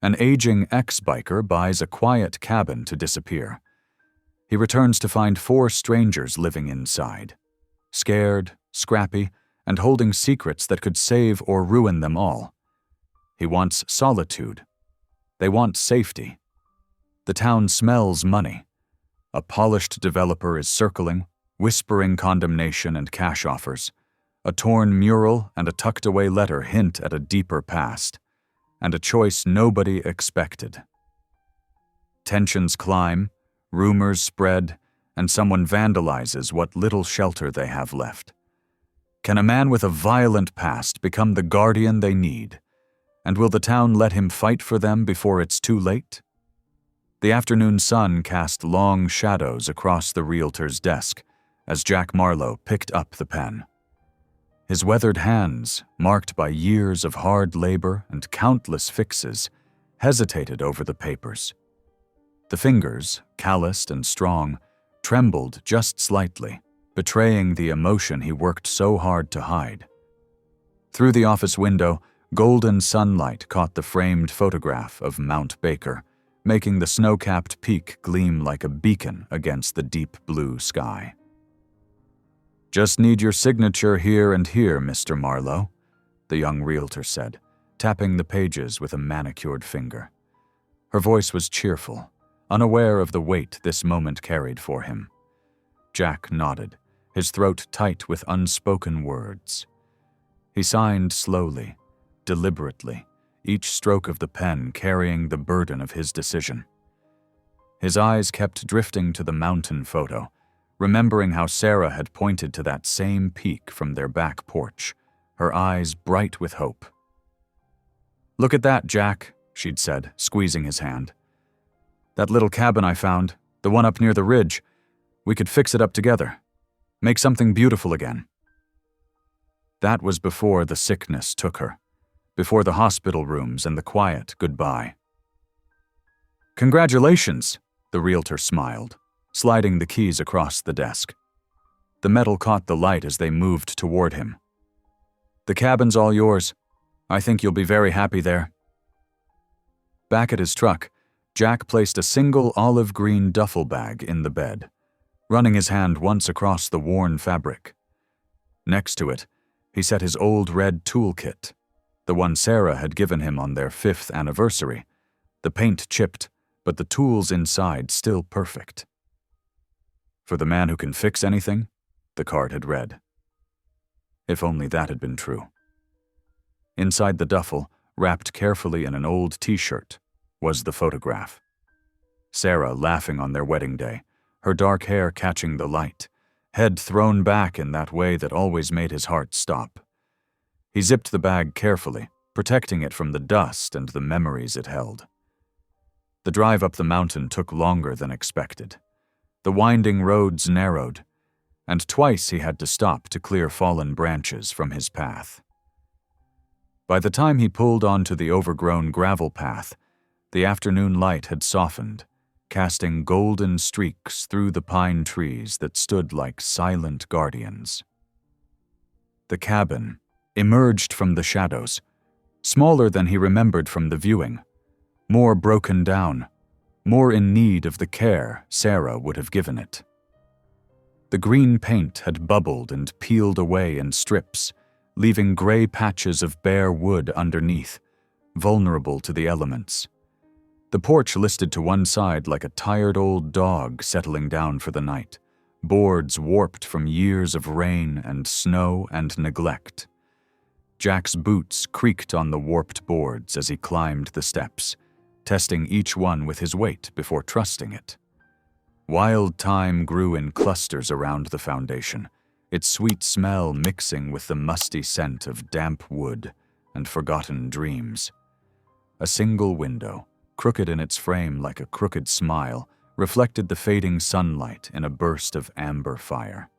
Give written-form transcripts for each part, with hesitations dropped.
An aging ex-biker buys a quiet cabin to disappear. He returns to find 4 strangers living inside, scared, scrappy, and holding secrets that could save or ruin them all. He wants solitude. They want safety. The town smells money. A polished developer is circling, whispering condemnation and cash offers. A torn mural and a tucked-away letter hint at a deeper past, and a choice nobody expected. Tensions climb, rumors spread, and someone vandalizes what little shelter they have left. Can a man with a violent past become the guardian they need? And will the town let him fight for them before it's too late? The afternoon sun cast long shadows across the realtor's desk as Jack Marlowe picked up the pen. His weathered hands, marked by years of hard labor and countless fixes, hesitated over the papers. The fingers, calloused and strong, trembled just slightly, betraying the emotion he worked so hard to hide. Through the office window, golden sunlight caught the framed photograph of Mount Baker, making the snow-capped peak gleam like a beacon against the deep blue sky. "Just need your signature here and here, Mr. Marlowe," the young realtor said, tapping the pages with a manicured finger. Her voice was cheerful, unaware of the weight this moment carried for him. Jack nodded, his throat tight with unspoken words. He signed slowly, deliberately, each stroke of the pen carrying the burden of his decision. His eyes kept drifting to the mountain photo, remembering how Sarah had pointed to that same peak from their back porch, her eyes bright with hope. "Look at that, Jack," she'd said, squeezing his hand. "That little cabin I found, the one up near the ridge, we could fix it up together. Make something beautiful again." That was before the sickness took her, before the hospital rooms and the quiet goodbye. "Congratulations," the realtor smiled, sliding the keys across the desk. The metal caught the light as they moved toward him. "The cabin's all yours. I think you'll be very happy there." Back at his truck, Jack placed a single olive green duffel bag in the bed, running his hand once across the worn fabric. Next to it, he set his old red toolkit, the one Sarah had given him on their 5th anniversary, the paint chipped, but the tools inside still perfect. "For the man who can fix anything," the card had read. If only that had been true. Inside the duffel, wrapped carefully in an old t-shirt, was the photograph. Sarah laughing on their wedding day, her dark hair catching the light, head thrown back in that way that always made his heart stop. He zipped the bag carefully, protecting it from the dust and the memories it held. The drive up the mountain took longer than expected. The winding roads narrowed, and twice he had to stop to clear fallen branches from his path. By the time he pulled onto the overgrown gravel path, the afternoon light had softened, casting golden streaks through the pine trees that stood like silent guardians. The cabin emerged from the shadows, smaller than he remembered from the viewing, more broken down, more in need of the care Sarah would have given it. The green paint had bubbled and peeled away in strips, leaving gray patches of bare wood underneath, vulnerable to the elements. The porch listed to one side like a tired old dog settling down for the night, boards warped from years of rain and snow and neglect. Jack's boots creaked on the warped boards as he climbed the steps, testing each one with his weight before trusting it. Wild thyme grew in clusters around the foundation, its sweet smell mixing with the musty scent of damp wood and forgotten dreams. A single window, crooked in its frame like a crooked smile, reflected the fading sunlight in a burst of amber fire.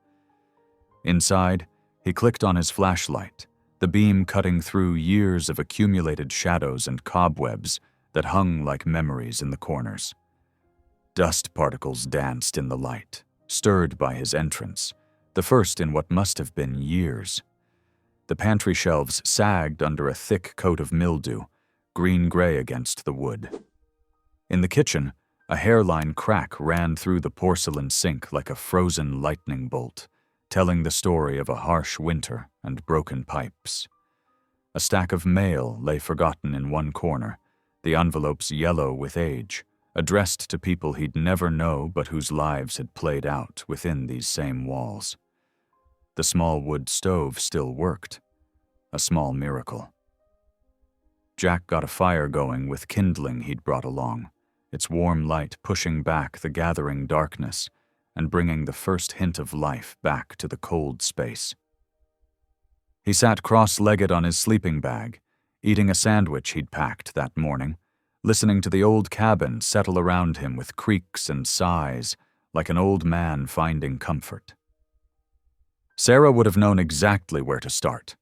Inside, he clicked on his flashlight, the beam cutting through years of accumulated shadows and cobwebs that hung like memories in the corners. Dust particles danced in the light, stirred by his entrance, the first in what must have been years. The pantry shelves sagged under a thick coat of mildew, green-gray against the wood. In the kitchen, a hairline crack ran through the porcelain sink like a frozen lightning bolt, telling the story of a harsh winter and broken pipes. A stack of mail lay forgotten in one corner, the envelopes yellow with age, addressed to people he'd never know but whose lives had played out within these same walls. The small wood stove still worked, a small miracle. Jack got a fire going with kindling he'd brought along, its warm light pushing back the gathering darkness and bringing the first hint of life back to the cold space. He sat cross-legged on his sleeping bag, eating a sandwich he'd packed that morning, listening to the old cabin settle around him with creaks and sighs like an old man finding comfort. Sarah would have known exactly where to start.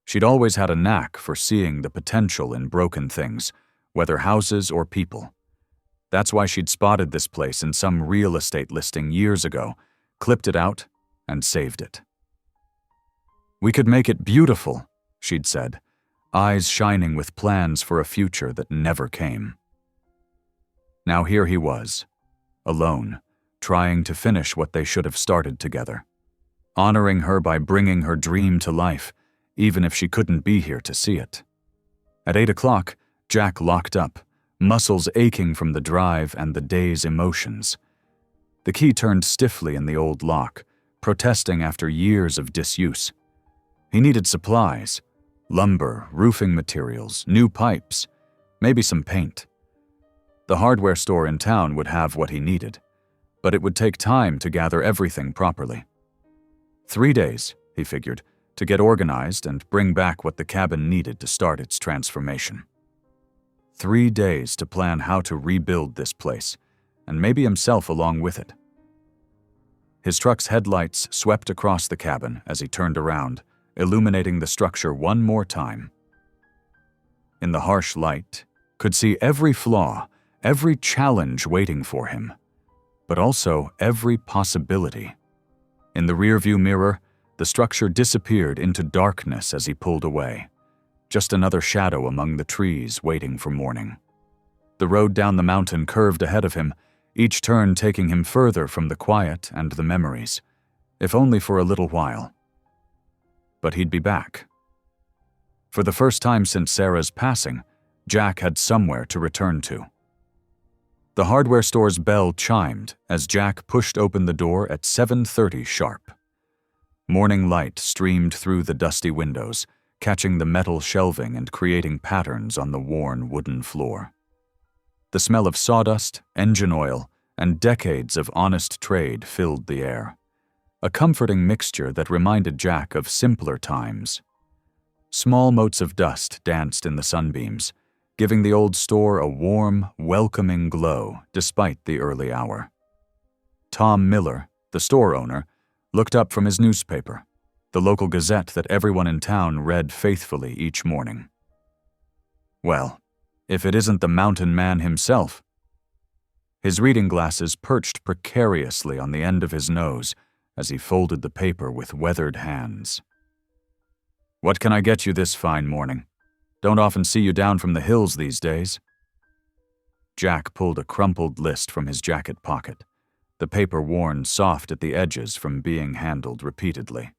She'd always had a knack for seeing the potential in broken things, whether houses or people. That's why she'd spotted this place in some real estate listing years ago, clipped it out, and saved it. "We could make it beautiful," she'd said, eyes shining with plans for a future that never came. Now here he was, alone, trying to finish what they should have started together, honoring her by bringing her dream to life, even if she couldn't be here to see it. At 8 o'clock, Jack locked up, muscles aching from the drive and the day's emotions. The key turned stiffly in the old lock, protesting after years of disuse. He needed supplies, lumber, roofing materials, new pipes, maybe some paint. The hardware store in town would have what he needed, but it would take time to gather everything properly. 3 days, he figured, to get organized and bring back what the cabin needed to start its transformation. 3 days to plan how to rebuild this place, and maybe himself along with it. His truck's headlights swept across the cabin as he turned around, illuminating the structure one more time. In the harsh light, could see every flaw, every challenge waiting for him, but also every possibility. In the rearview mirror, the structure disappeared into darkness as he pulled away, just another shadow among the trees waiting for morning. The road down the mountain curved ahead of him, each turn taking him further from the quiet and the memories, if only for a little while. But he'd be back. For the first time since Sarah's passing, Jack had somewhere to return to. The hardware store's bell chimed as Jack pushed open the door at 7:30 sharp. Morning light streamed through the dusty windows, catching the metal shelving and creating patterns on the worn wooden floor. The smell of sawdust, engine oil, and decades of honest trade filled the air, a comforting mixture that reminded Jack of simpler times. Small motes of dust danced in the sunbeams, giving the old store a warm, welcoming glow despite the early hour. Tom Miller, the store owner, looked up from his newspaper, the local gazette that everyone in town read faithfully each morning. Well, if it isn't the mountain man himself. His reading glasses perched precariously on the end of his nose as he folded the paper with weathered hands. "What can I get you this fine morning? Don't often see you down from the hills these days." Jack pulled a crumpled list from his jacket pocket, the paper worn soft at the edges from being handled repeatedly.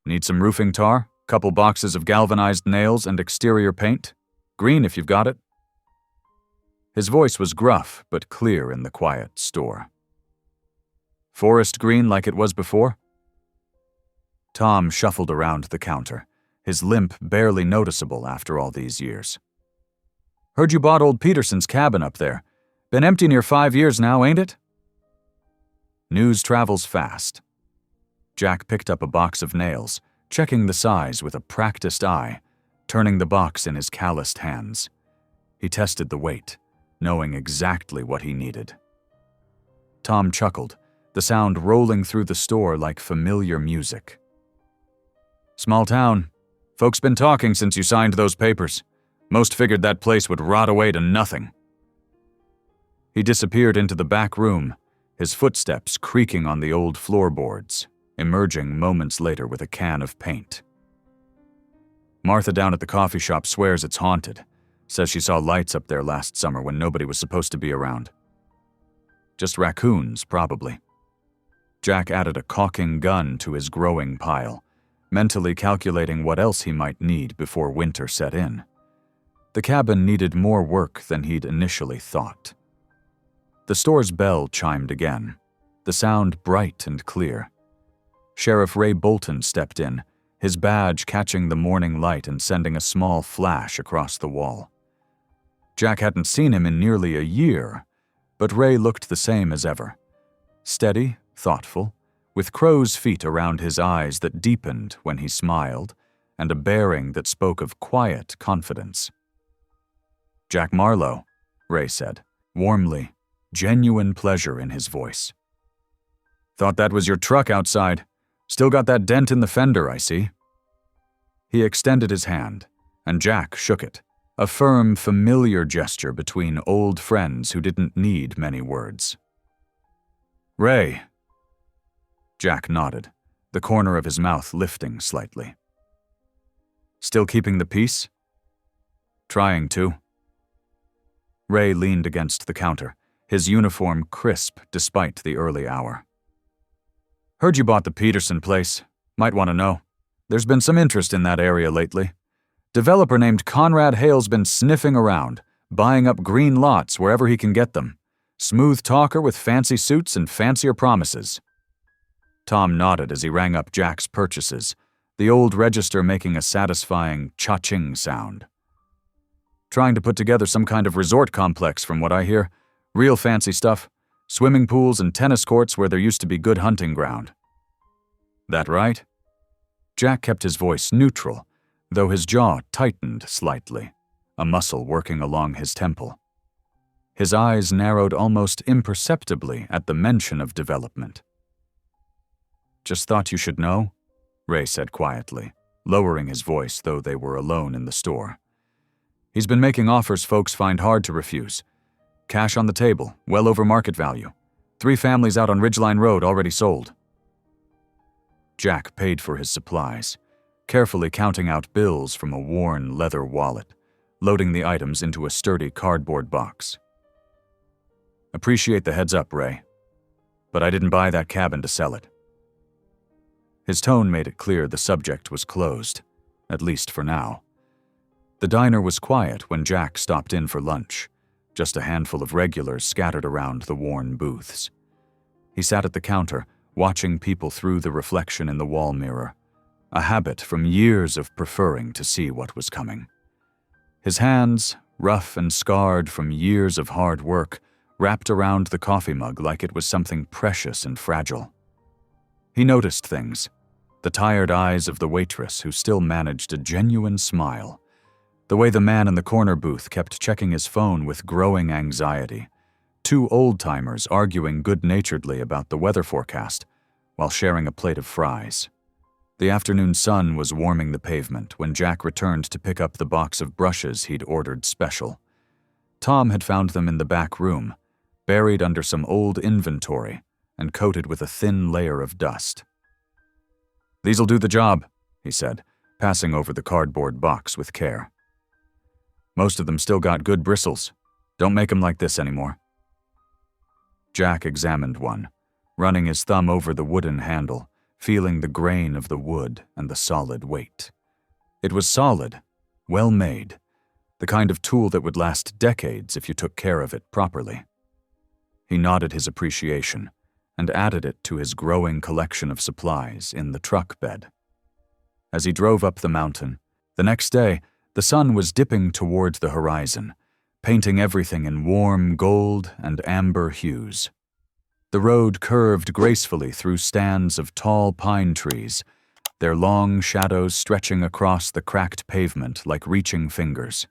"Need some roofing tar, couple boxes of galvanized nails and exterior paint? Green if you've got it." His voice was gruff but clear in the quiet store. "Forest green like it was before?" Tom shuffled around the counter, his limp barely noticeable after all these years. "Heard you bought old Peterson's cabin up there. Been empty near 5 years now, ain't it?" News travels fast. Jack picked up a box of nails, checking the size with a practiced eye, turning the box in his calloused hands. He tested the weight, knowing exactly what he needed. Tom chuckled, the sound rolling through the store like familiar music. "Small town. Folks been talking since you signed those papers. Most figured that place would rot away to nothing." He disappeared into the back room, his footsteps creaking on the old floorboards, emerging moments later with a can of paint. Martha down at the coffee shop swears it's haunted. Says she saw lights up there last summer when nobody was supposed to be around. Just raccoons, probably. Jack added a caulking gun to his growing pile, mentally calculating what else he might need before winter set in. The cabin needed more work than he'd initially thought. The store's bell chimed again, the sound bright and clear. Sheriff Ray Bolton stepped in, his badge catching the morning light and sending a small flash across the wall. Jack hadn't seen him in nearly a year, but Ray looked the same as ever. Steady, thoughtful, with crow's feet around his eyes that deepened when he smiled, and a bearing that spoke of quiet confidence. "Jack Marlowe," Ray said, warmly, genuine pleasure in his voice. "Thought that was your truck outside. Still got that dent in the fender, I see." He extended his hand, and Jack shook it, a firm, familiar gesture between old friends who didn't need many words. "Ray." Jack nodded, the corner of his mouth lifting slightly. "Still keeping the peace?" "Trying to." Ray leaned against the counter, his uniform crisp despite the early hour. "Heard you bought the Peterson place. Might want to know. There's been some interest in that area lately. Developer named Conrad Hale's been sniffing around, buying up green lots wherever he can get them. Smooth talker with fancy suits and fancier promises." Tom nodded as he rang up Jack's purchases, the old register making a satisfying cha-ching sound. "Trying to put together some kind of resort complex from what I hear. Real fancy stuff. Swimming pools and tennis courts where there used to be good hunting ground." "That right?" Jack kept his voice neutral, though his jaw tightened slightly, a muscle working along his temple. His eyes narrowed almost imperceptibly at the mention of development. "Just thought you should know," Ray said quietly, lowering his voice though they were alone in the store. "He's been making offers folks find hard to refuse. Cash on the table, well over market value. 3 families out on Ridgeline Road already sold." Jack paid for his supplies, carefully counting out bills from a worn leather wallet, loading the items into a sturdy cardboard box. "Appreciate the heads up, Ray. But I didn't buy that cabin to sell it." His tone made it clear the subject was closed, at least for now. The diner was quiet when Jack stopped in for lunch, just a handful of regulars scattered around the worn booths. He sat at the counter, watching people through the reflection in the wall mirror, a habit from years of preferring to see what was coming. His hands, rough and scarred from years of hard work, wrapped around the coffee mug like it was something precious and fragile. He noticed things, the tired eyes of the waitress who still managed a genuine smile, the way the man in the corner booth kept checking his phone with growing anxiety, 2 old-timers arguing good-naturedly about the weather forecast while sharing a plate of fries. The afternoon sun was warming the pavement when Jack returned to pick up the box of brushes he'd ordered special. Tom had found them in the back room, buried under some old inventory and coated with a thin layer of dust. "These'll do the job," he said, passing over the cardboard box with care. "Most of them still got good bristles. Don't make 'em like this anymore." Jack examined one, running his thumb over the wooden handle, feeling the grain of the wood and the solid weight. It was solid, well made, the kind of tool that would last decades if you took care of it properly. He nodded his appreciation and added it to his growing collection of supplies in the truck bed. As he drove up the mountain, the next day, the sun was dipping toward the horizon, painting everything in warm gold and amber hues. The road curved gracefully through stands of tall pine trees, their long shadows stretching across the cracked pavement like reaching fingers.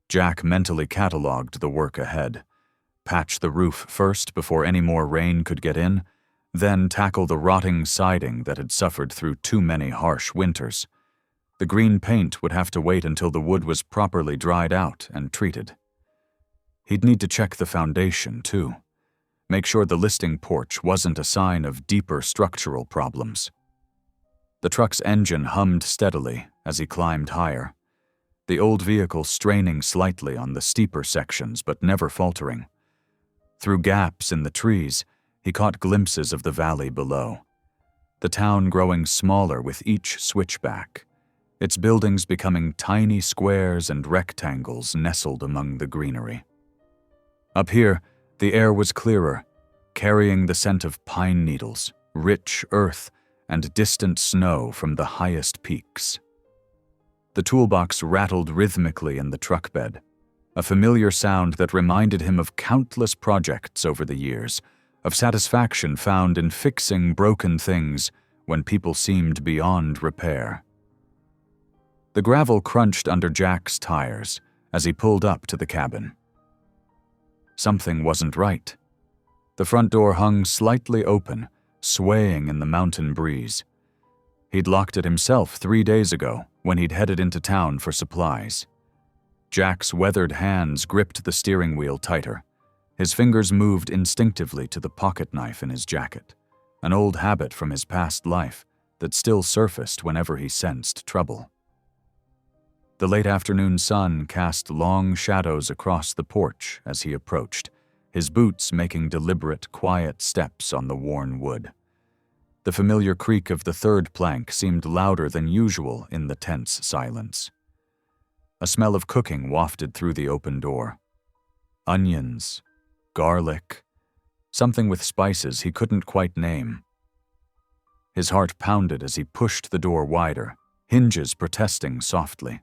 Jack mentally catalogued the work ahead. Patch the roof first before any more rain could get in, then tackle the rotting siding that had suffered through too many harsh winters. The green paint would have to wait until the wood was properly dried out and treated. He'd need to check the foundation, too. Make sure the listing porch wasn't a sign of deeper structural problems. The truck's engine hummed steadily as he climbed higher, the old vehicle straining slightly on the steeper sections but never faltering. Through gaps in the trees, he caught glimpses of the valley below, the town growing smaller with each switchback, its buildings becoming tiny squares and rectangles nestled among the greenery. Up here, the air was clearer, carrying the scent of pine needles, rich earth, and distant snow from the highest peaks. The toolbox rattled rhythmically in the truck bed, a familiar sound that reminded him of countless projects over the years, of satisfaction found in fixing broken things when people seemed beyond repair. The gravel crunched under Jack's tires as he pulled up to the cabin. Something wasn't right. The front door hung slightly open, swaying in the mountain breeze. He'd locked it himself 3 days ago when he'd headed into town for supplies. Jack's weathered hands gripped the steering wheel tighter. His fingers moved instinctively to the pocket knife in his jacket, an old habit from his past life that still surfaced whenever he sensed trouble. The late afternoon sun cast long shadows across the porch as he approached, his boots making deliberate, quiet steps on the worn wood. The familiar creak of the third plank seemed louder than usual in the tense silence. A smell of cooking wafted through the open door. Onions, garlic, something with spices he couldn't quite name. His heart pounded as he pushed the door wider, hinges protesting softly.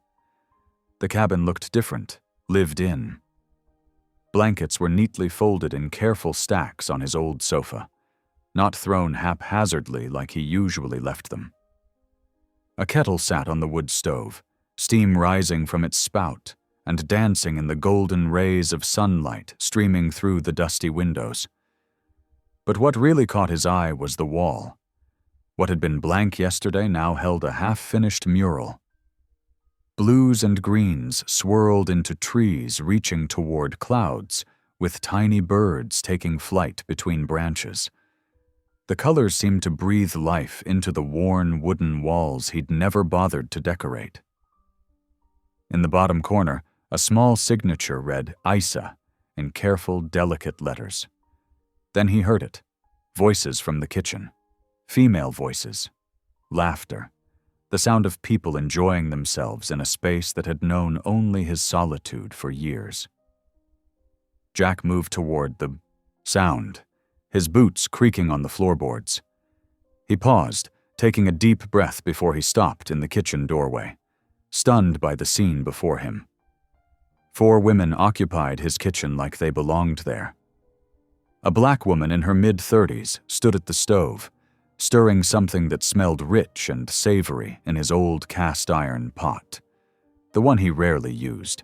The cabin looked different, lived in. Blankets were neatly folded in careful stacks on his old sofa, not thrown haphazardly like he usually left them. A kettle sat on the wood stove, steam rising from its spout and dancing in the golden rays of sunlight streaming through the dusty windows. But what really caught his eye was the wall. What had been blank yesterday now held a half-finished mural. Blues and greens swirled into trees reaching toward clouds, with tiny birds taking flight between branches. The colors seemed to breathe life into the worn wooden walls he'd never bothered to decorate. In the bottom corner, a small signature read Isa in careful, delicate letters. Then he heard it. Voices from the kitchen. Female voices. Laughter. The sound of people enjoying themselves in a space that had known only his solitude for years. Jack moved toward the sound, his boots creaking on the floorboards. He paused, taking a deep breath before he stopped in the kitchen doorway, stunned by the scene before him. 4 women occupied his kitchen like they belonged there. A black woman in her mid-30s stood at the stove, stirring something that smelled rich and savory in his old cast-iron pot, the one he rarely used.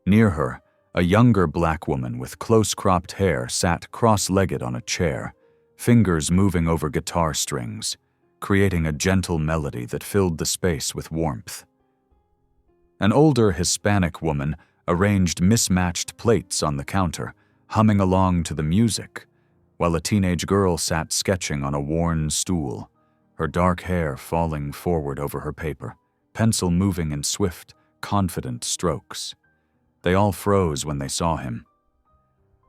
Near her, a younger black woman with close-cropped hair sat cross-legged on a chair, fingers moving over guitar strings, creating a gentle melody that filled the space with warmth. An older Hispanic woman arranged mismatched plates on the counter, humming along to the music, while a teenage girl sat sketching on a worn stool, her dark hair falling forward over her paper, pencil moving in swift, confident strokes. They all froze when they saw him.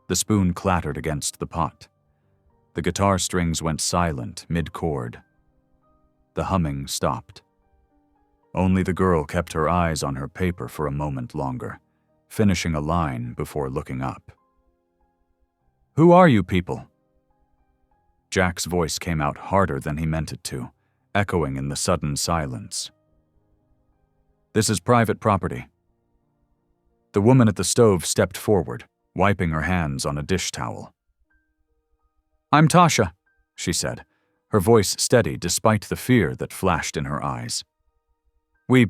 The spoon clattered against the pot. The guitar strings went silent mid-chord. The humming stopped. Only the girl kept her eyes on her paper for a moment longer, finishing a line before looking up. "Who are you people?" Jack's voice came out harder than he meant it to, echoing in the sudden silence. "This is private property." The woman at the stove stepped forward, wiping her hands on a dish towel. "I'm Tasha," she said, her voice steady despite the fear that flashed in her eyes. We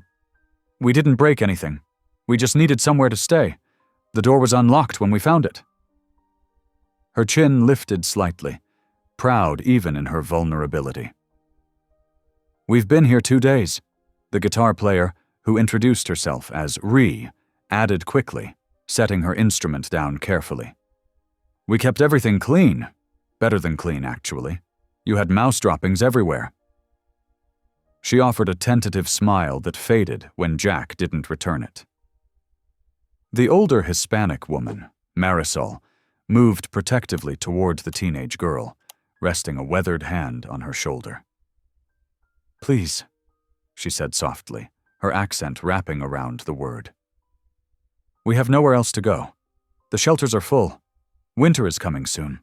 didn't break anything. We just needed somewhere to stay. The door was unlocked when we found it." Her chin lifted slightly, proud even in her vulnerability. "We've been here 2 days," the guitar player, who introduced herself as Ree, added quickly, setting her instrument down carefully. "We kept everything clean. Better than clean, actually. You had mouse droppings everywhere." She offered a tentative smile that faded when Jack didn't return it. The older Hispanic woman, Marisol, moved protectively toward the teenage girl, resting a weathered hand on her shoulder. "Please," she said softly, her accent wrapping around the word. "We have nowhere else to go. The shelters are full. Winter is coming soon."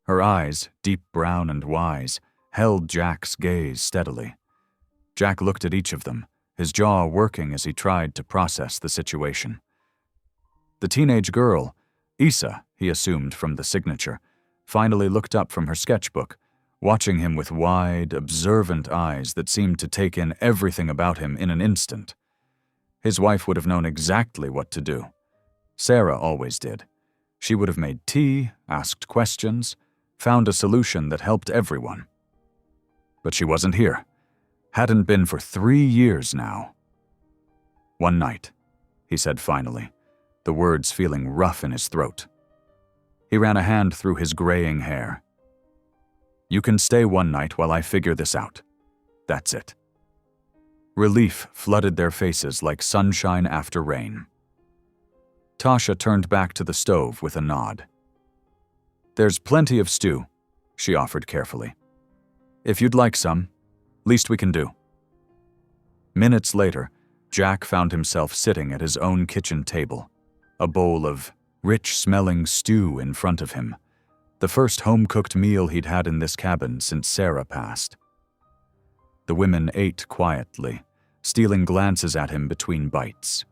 Her eyes, deep brown and wise, held Jack's gaze steadily. Jack looked at each of them, his jaw working as he tried to process the situation. The teenage girl, Isa, he assumed from the signature, finally looked up from her sketchbook, watching him with wide, observant eyes that seemed to take in everything about him in an instant. His wife would have known exactly what to do. Sarah always did. She would have made tea, asked questions, found a solution that helped everyone. But she wasn't here. Hadn't been for 3 years now. "One night," he said finally, the words feeling rough in his throat. He ran a hand through his graying hair. "You can stay one night while I figure this out. That's it." Relief flooded their faces like sunshine after rain. Tasha turned back to the stove with a nod. "There's plenty of stew," she offered carefully. "If you'd like some, least we can do." Minutes later, Jack found himself sitting at his own kitchen table, a bowl of rich-smelling stew in front of him, the first home-cooked meal he'd had in this cabin since Sarah passed. The women ate quietly, stealing glances at him between bites.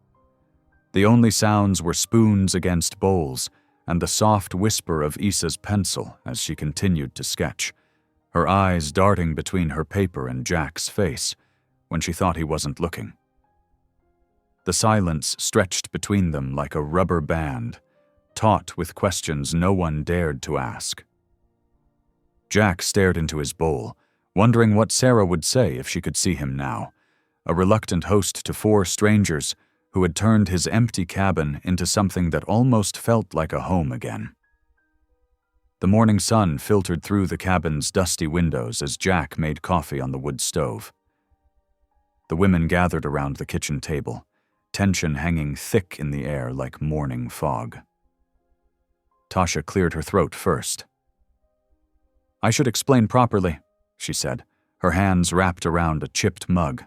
The only sounds were spoons against bowls and the soft whisper of Isa's pencil as she continued to sketch, her eyes darting between her paper and Jack's face when she thought he wasn't looking. The silence stretched between them like a rubber band, taut with questions no one dared to ask. Jack stared into his bowl, wondering what Sarah would say if she could see him now, a reluctant host to 4 strangers who had turned his empty cabin into something that almost felt like a home again. The morning sun filtered through the cabin's dusty windows as Jack made coffee on the wood stove. The women gathered around the kitchen table, tension hanging thick in the air like morning fog. Tasha cleared her throat first. "I should explain properly," she said, her hands wrapped around a chipped mug.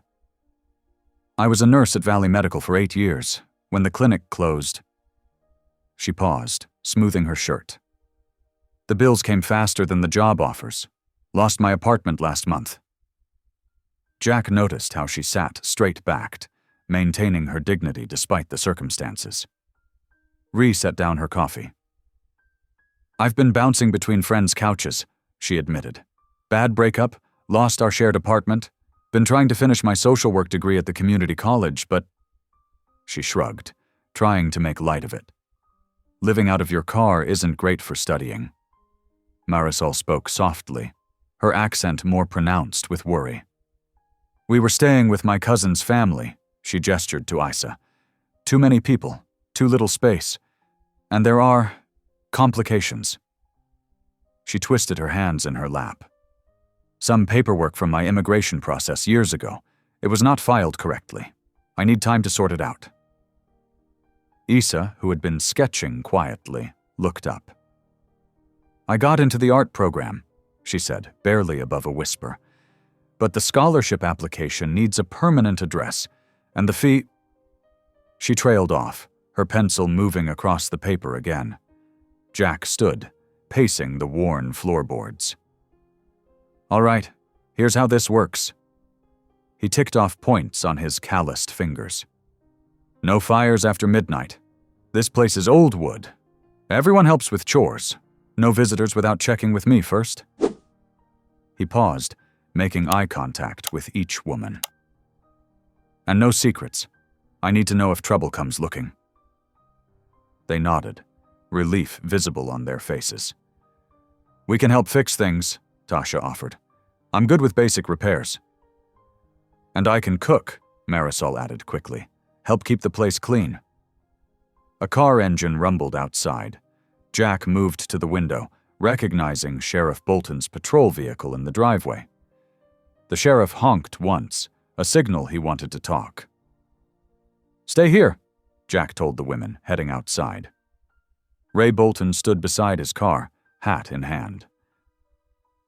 "I was a nurse at Valley Medical for 8 years. When the clinic closed..." She paused, smoothing her shirt. "The bills came faster than the job offers. Lost my apartment last month." Jack noticed how she sat straight-backed, maintaining her dignity despite the circumstances. Ree set down her coffee. "I've been bouncing between friends' couches," she admitted. "Bad breakup, lost our shared apartment, been trying to finish my social work degree at the community college, but..." She shrugged, trying to make light of it. "Living out of your car isn't great for studying." Marisol spoke softly, her accent more pronounced with worry. "We were staying with my cousin's family," she gestured to Isa. "Too many people, too little space, and there are complications." She twisted her hands in her lap. "Some paperwork from my immigration process years ago. It was not filed correctly. I need time to sort it out." Isa, who had been sketching quietly, looked up. "I got into the art program," she said, barely above a whisper. "But the scholarship application needs a permanent address, and the fee..." She trailed off, her pencil moving across the paper again. Jack stood, pacing the worn floorboards. "All right, here's how this works." He ticked off points on his calloused fingers. "No fires after midnight. This place is old wood. Everyone helps with chores. No visitors without checking with me first." He paused, making eye contact with each woman. "And no secrets. I need to know if trouble comes looking." They nodded, relief visible on their faces. "We can help fix things," Tasha offered. "I'm good with basic repairs." "And I can cook," Marisol added quickly. "Help keep the place clean." A car engine rumbled outside. Jack moved to the window, recognizing Sheriff Bolton's patrol vehicle in the driveway. The sheriff honked once, a signal he wanted to talk. "Stay here," Jack told the women, heading outside. Ray Bolton stood beside his car, hat in hand.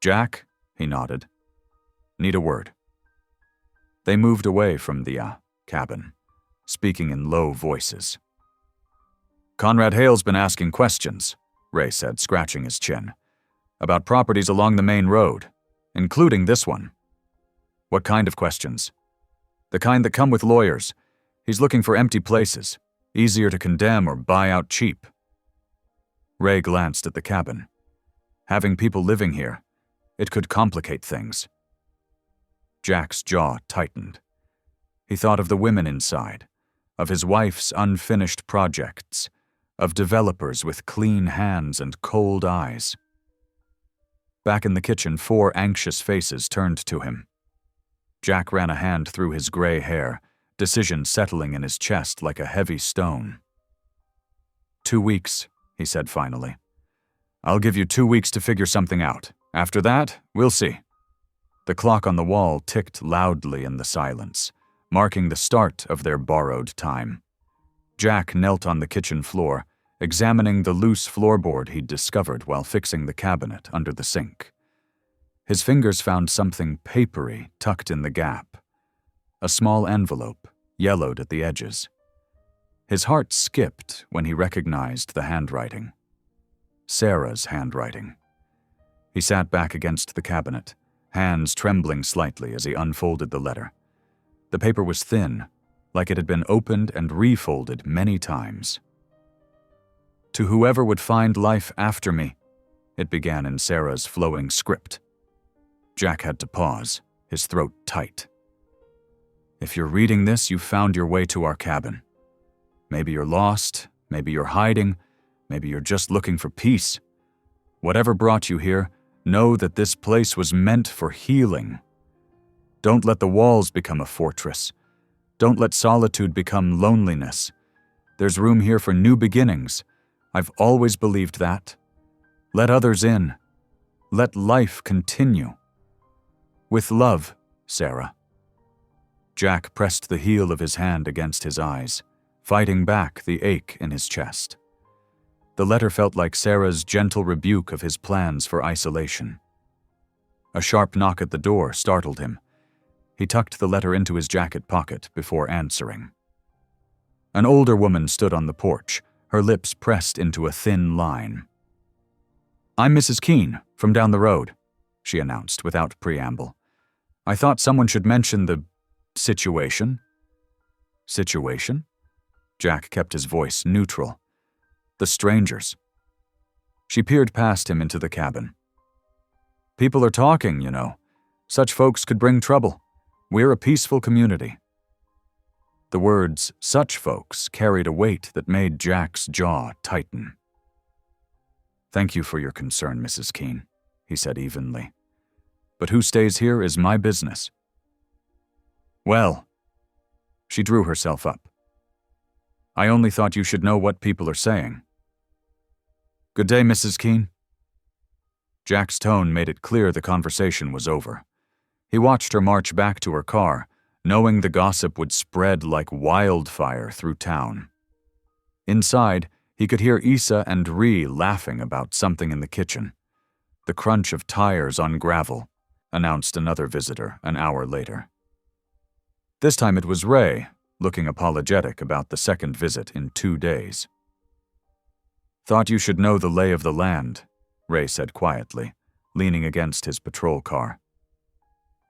"Jack," he nodded. "Need a word." They moved away from the cabin, speaking in low voices. "Conrad Hale's been asking questions," Ray said, scratching his chin, "about properties along the main road, including this one." "What kind of questions?" "The kind that come with lawyers. He's looking for empty places, easier to condemn or buy out cheap." Ray glanced at the cabin. Having people living here, it could complicate things. Jack's jaw tightened. He thought of the women inside, of his wife's unfinished projects, of developers with clean hands and cold eyes. Back in the kitchen, 4 anxious faces turned to him. Jack ran a hand through his gray hair, decision settling in his chest like a heavy stone. 2 weeks, he said finally. "I'll give you 2 weeks to figure something out. After that, we'll see." The clock on the wall ticked loudly in the silence, marking the start of their borrowed time. Jack knelt on the kitchen floor, examining the loose floorboard he'd discovered while fixing the cabinet under the sink. His fingers found something papery tucked in the gap. A small envelope, yellowed at the edges. His heart skipped when he recognized the handwriting. Sarah's handwriting. He sat back against the cabinet, hands trembling slightly as he unfolded the letter. The paper was thin, like it had been opened and refolded many times. "To whoever would find life after me," it began in Sarah's flowing script. Jack had to pause, his throat tight. "If you're reading this, you've found your way to our cabin. Maybe you're lost, maybe you're hiding, maybe you're just looking for peace. Whatever brought you here, know that this place was meant for healing. Don't let the walls become a fortress. Don't let solitude become loneliness. There's room here for new beginnings. I've always believed that. Let others in. Let life continue. With love, Sarah." Jack pressed the heel of his hand against his eyes, fighting back the ache in his chest. The letter felt like Sarah's gentle rebuke of his plans for isolation. A sharp knock at the door startled him. He tucked the letter into his jacket pocket before answering. An older woman stood on the porch, her lips pressed into a thin line. "I'm Mrs. Keene, from down the road," she announced without preamble. "I thought someone should mention the situation." "Situation?" Jack kept his voice neutral. "The strangers." She peered past him into the cabin. "People are talking, you know. Such folks could bring trouble. We're a peaceful community." The words, "such folks," carried a weight that made Jack's jaw tighten. "Thank you for your concern, Mrs. Keene," he said evenly. "But who stays here is my business." "Well," she drew herself up. "I only thought you should know what people are saying." "Good day, Mrs. Keene." Jack's tone made it clear the conversation was over. He watched her march back to her car, knowing the gossip would spread like wildfire through town. Inside, he could hear Issa and Ree laughing about something in the kitchen. The crunch of tires on gravel, announced another visitor an hour later. This time it was Ray, looking apologetic about the second visit in 2 days. "Thought you should know the lay of the land," Ray said quietly, leaning against his patrol car.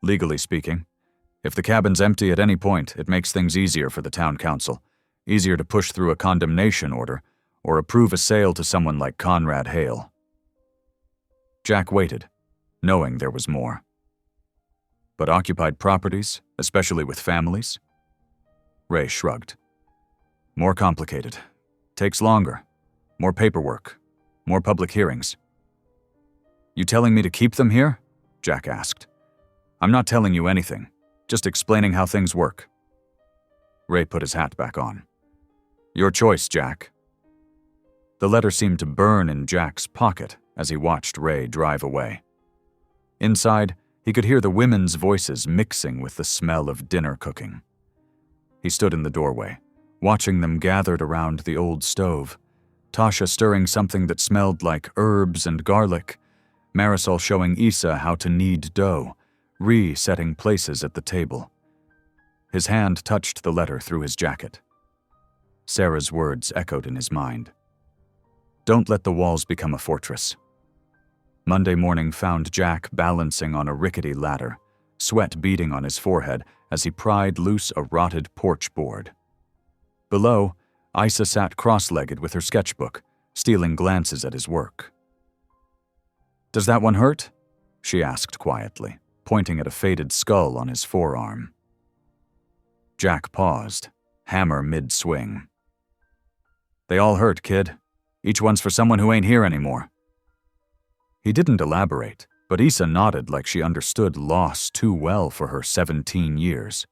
"Legally speaking, if the cabin's empty at any point, it makes things easier for the town council, easier to push through a condemnation order or approve a sale to someone like Conrad Hale." Jack waited, knowing there was more. "But occupied properties, especially with families?" Ray shrugged. "More complicated. Takes longer. More paperwork. More public hearings." "You telling me to keep them here?" Jack asked. "I'm not telling you anything, just explaining how things work." Ray put his hat back on. "Your choice, Jack." The letter seemed to burn in Jack's pocket as he watched Ray drive away. Inside, He could hear the women's voices mixing with the smell of dinner cooking. He stood in the doorway, watching them gathered around the old stove, Tasha stirring something that smelled like herbs and garlic, Marisol showing Issa how to knead dough, Ree setting places at the table. His hand touched the letter through his jacket. Sarah's words echoed in his mind. Don't let the walls become a fortress. Monday morning found Jack balancing on a rickety ladder, sweat beading on his forehead as he pried loose a rotted porch board. Below, Issa sat cross-legged with her sketchbook, stealing glances at his work. "Does that one hurt?" she asked quietly, pointing at a faded skull on his forearm. Jack paused, hammer mid-swing. "They all hurt, kid. Each one's for someone who ain't here anymore." He didn't elaborate, but Issa nodded like she understood loss too well for her 17 years.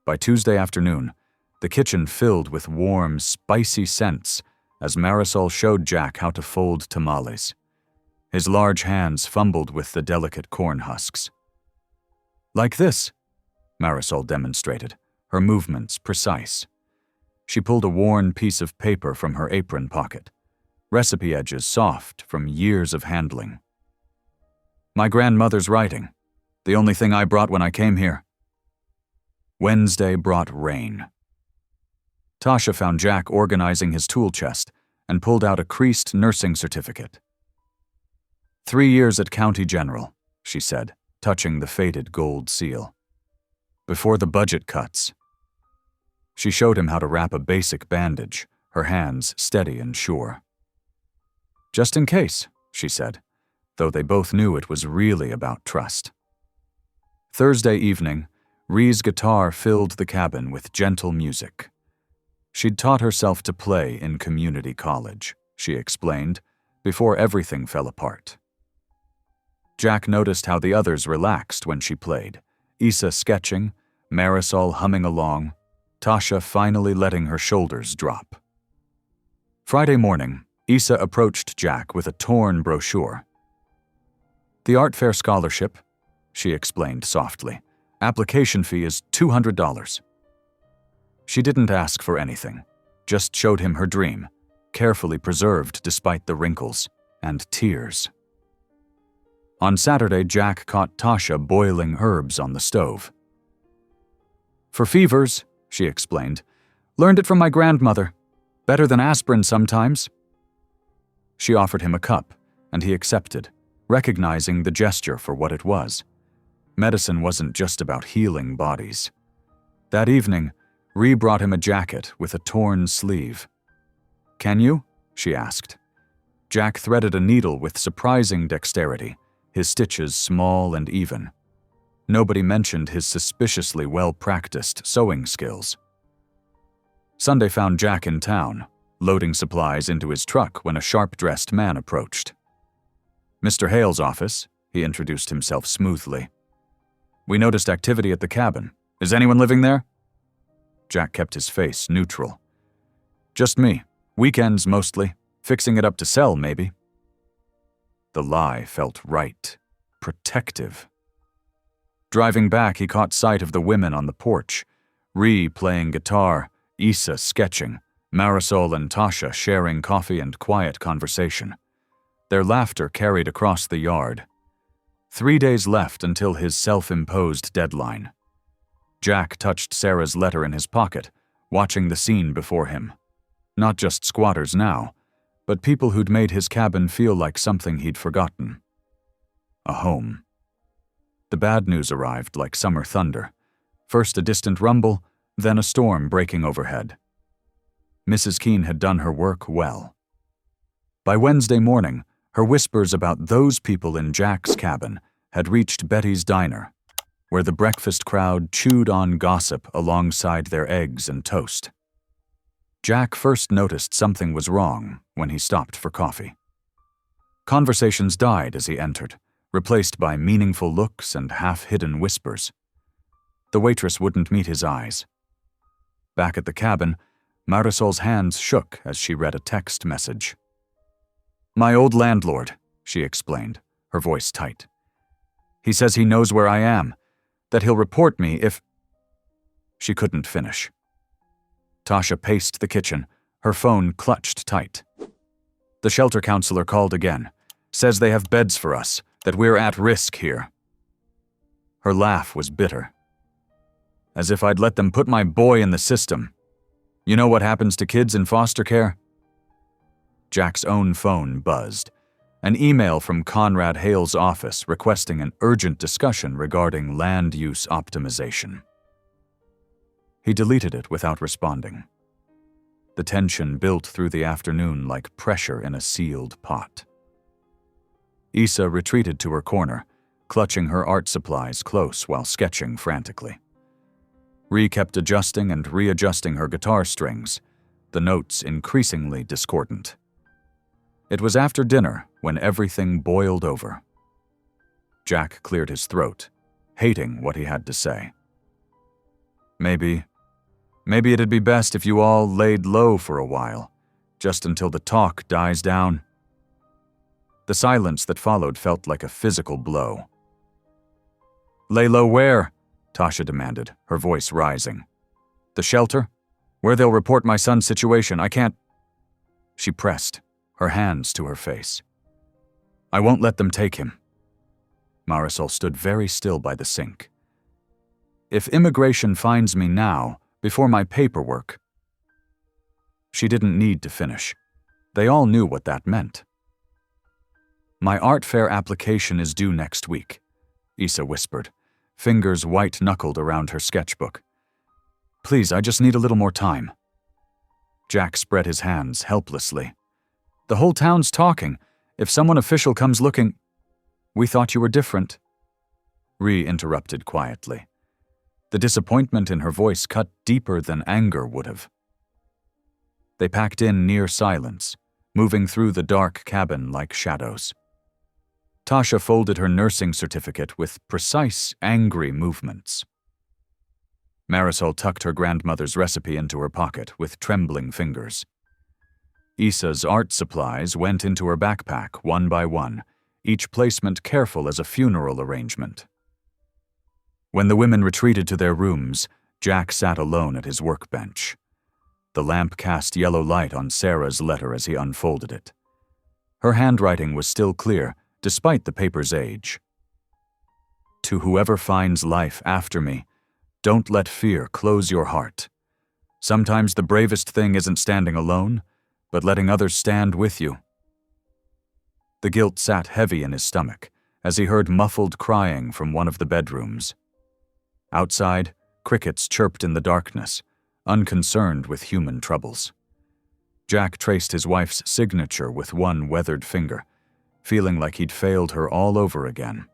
By Tuesday afternoon, the kitchen filled with warm, spicy scents as Marisol showed Jack how to fold tamales. His large hands fumbled with the delicate corn husks. "Like this," Marisol demonstrated, her movements precise. She pulled a worn piece of paper from her apron pocket, recipe edges soft from years of handling. "My grandmother's writing, the only thing I brought when I came here." Wednesday brought rain. Tasha found Jack organizing his tool chest and pulled out a creased nursing certificate. 3 years at County General, she said, touching the faded gold seal. Before the budget cuts. She showed him how to wrap a basic bandage, her hands steady and sure. "Just in case," she said, though they both knew it was really about trust. Thursday evening, Ree's guitar filled the cabin with gentle music. She'd taught herself to play in community college, she explained, before everything fell apart. Jack noticed how the others relaxed when she played, Issa sketching, Marisol humming along, Tasha finally letting her shoulders drop. Friday morning, Issa approached Jack with a torn brochure. "The art fair scholarship," she explained softly. "Application fee is $200. She didn't ask for anything, just showed him her dream, carefully preserved despite the wrinkles and tears. On Saturday, Jack caught Tasha boiling herbs on the stove. "For fevers," she explained. "Learned it from my grandmother. Better than aspirin sometimes." She offered him a cup, and he accepted, recognizing the gesture for what it was. Medicine wasn't just about healing bodies. That evening, Ree brought him a jacket with a torn sleeve. "Can you?" she asked. Jack threaded a needle with surprising dexterity, his stitches small and even. Nobody mentioned his suspiciously well-practiced sewing skills. Sunday found Jack in town, loading supplies into his truck when a sharp-dressed man approached. "Mr. Hale's office," he introduced himself smoothly. "We noticed activity at the cabin. Is anyone living there?" Jack kept his face neutral. "Just me. Weekends mostly. Fixing it up to sell, maybe." The lie felt right. Protective. Driving back, he caught sight of the women on the porch. Ree playing guitar, Issa sketching, Marisol and Tasha sharing coffee and quiet conversation. Their laughter carried across the yard. 3 days left until his self-imposed deadline. Jack touched Sarah's letter in his pocket, watching the scene before him. Not just squatters now, but people who'd made his cabin feel like something he'd forgotten. A home. The bad news arrived like summer thunder. First a distant rumble, then a storm breaking overhead. Mrs. Keene had done her work well. By Wednesday morning, her whispers about those people in Jack's cabin had reached Betty's diner, where the breakfast crowd chewed on gossip alongside their eggs and toast. Jack first noticed something was wrong when he stopped for coffee. Conversations died as he entered, replaced by meaningful looks and half-hidden whispers. The waitress wouldn't meet his eyes. Back at the cabin, Marisol's hands shook as she read a text message. "My old landlord," she explained, her voice tight. He says he knows where I am, that he'll report me if—" She couldn't finish. Tasha paced the kitchen, her phone clutched tight. The shelter counselor called again. Says they have beds for us, that we're at risk here. Her laugh was bitter. As if I'd let them put my boy in the system. You know what happens to kids in foster care? Jack's own phone buzzed. An email from Conrad Hale's office requesting an urgent discussion regarding land use optimization. He deleted it without responding. The tension built through the afternoon like pressure in a sealed pot. Issa retreated to her corner, clutching her art supplies close while sketching frantically. Ree kept adjusting and readjusting her guitar strings, the notes increasingly discordant. It was after dinner when everything boiled over. Jack cleared his throat, hating what he had to say. Maybe it'd be best if you all laid low for a while, just until the talk dies down. The silence that followed felt like a physical blow. Lay low where? Tasha demanded, her voice rising. The shelter? Where they'll report my son's situation. I can't. She pressed, her hands to her face. I won't let them take him. Marisol stood very still by the sink. If immigration finds me now, before my paperwork. She didn't need to finish. They all knew what that meant. My art fair application is due next week, Issa whispered, fingers white-knuckled around her sketchbook. Please, I just need a little more time. Jack spread his hands helplessly. The whole town's talking. If someone official comes looking— We thought you were different. Ree interrupted quietly. The disappointment in her voice cut deeper than anger would have. They packed in near silence, moving through the dark cabin like shadows. Tasha folded her nursing certificate with precise, angry movements. Marisol tucked her grandmother's recipe into her pocket with trembling fingers. Issa's art supplies went into her backpack one by one, each placement careful as a funeral arrangement. When the women retreated to their rooms, Jack sat alone at his workbench. The lamp cast yellow light on Sarah's letter as he unfolded it. Her handwriting was still clear, despite the paper's age. To whoever finds life after me, don't let fear close your heart. Sometimes the bravest thing isn't standing alone, but letting others stand with you. The guilt sat heavy in his stomach as he heard muffled crying from one of the bedrooms. Outside, crickets chirped in the darkness, unconcerned with human troubles. Jack traced his wife's signature with one weathered finger, feeling like he'd failed her all over again.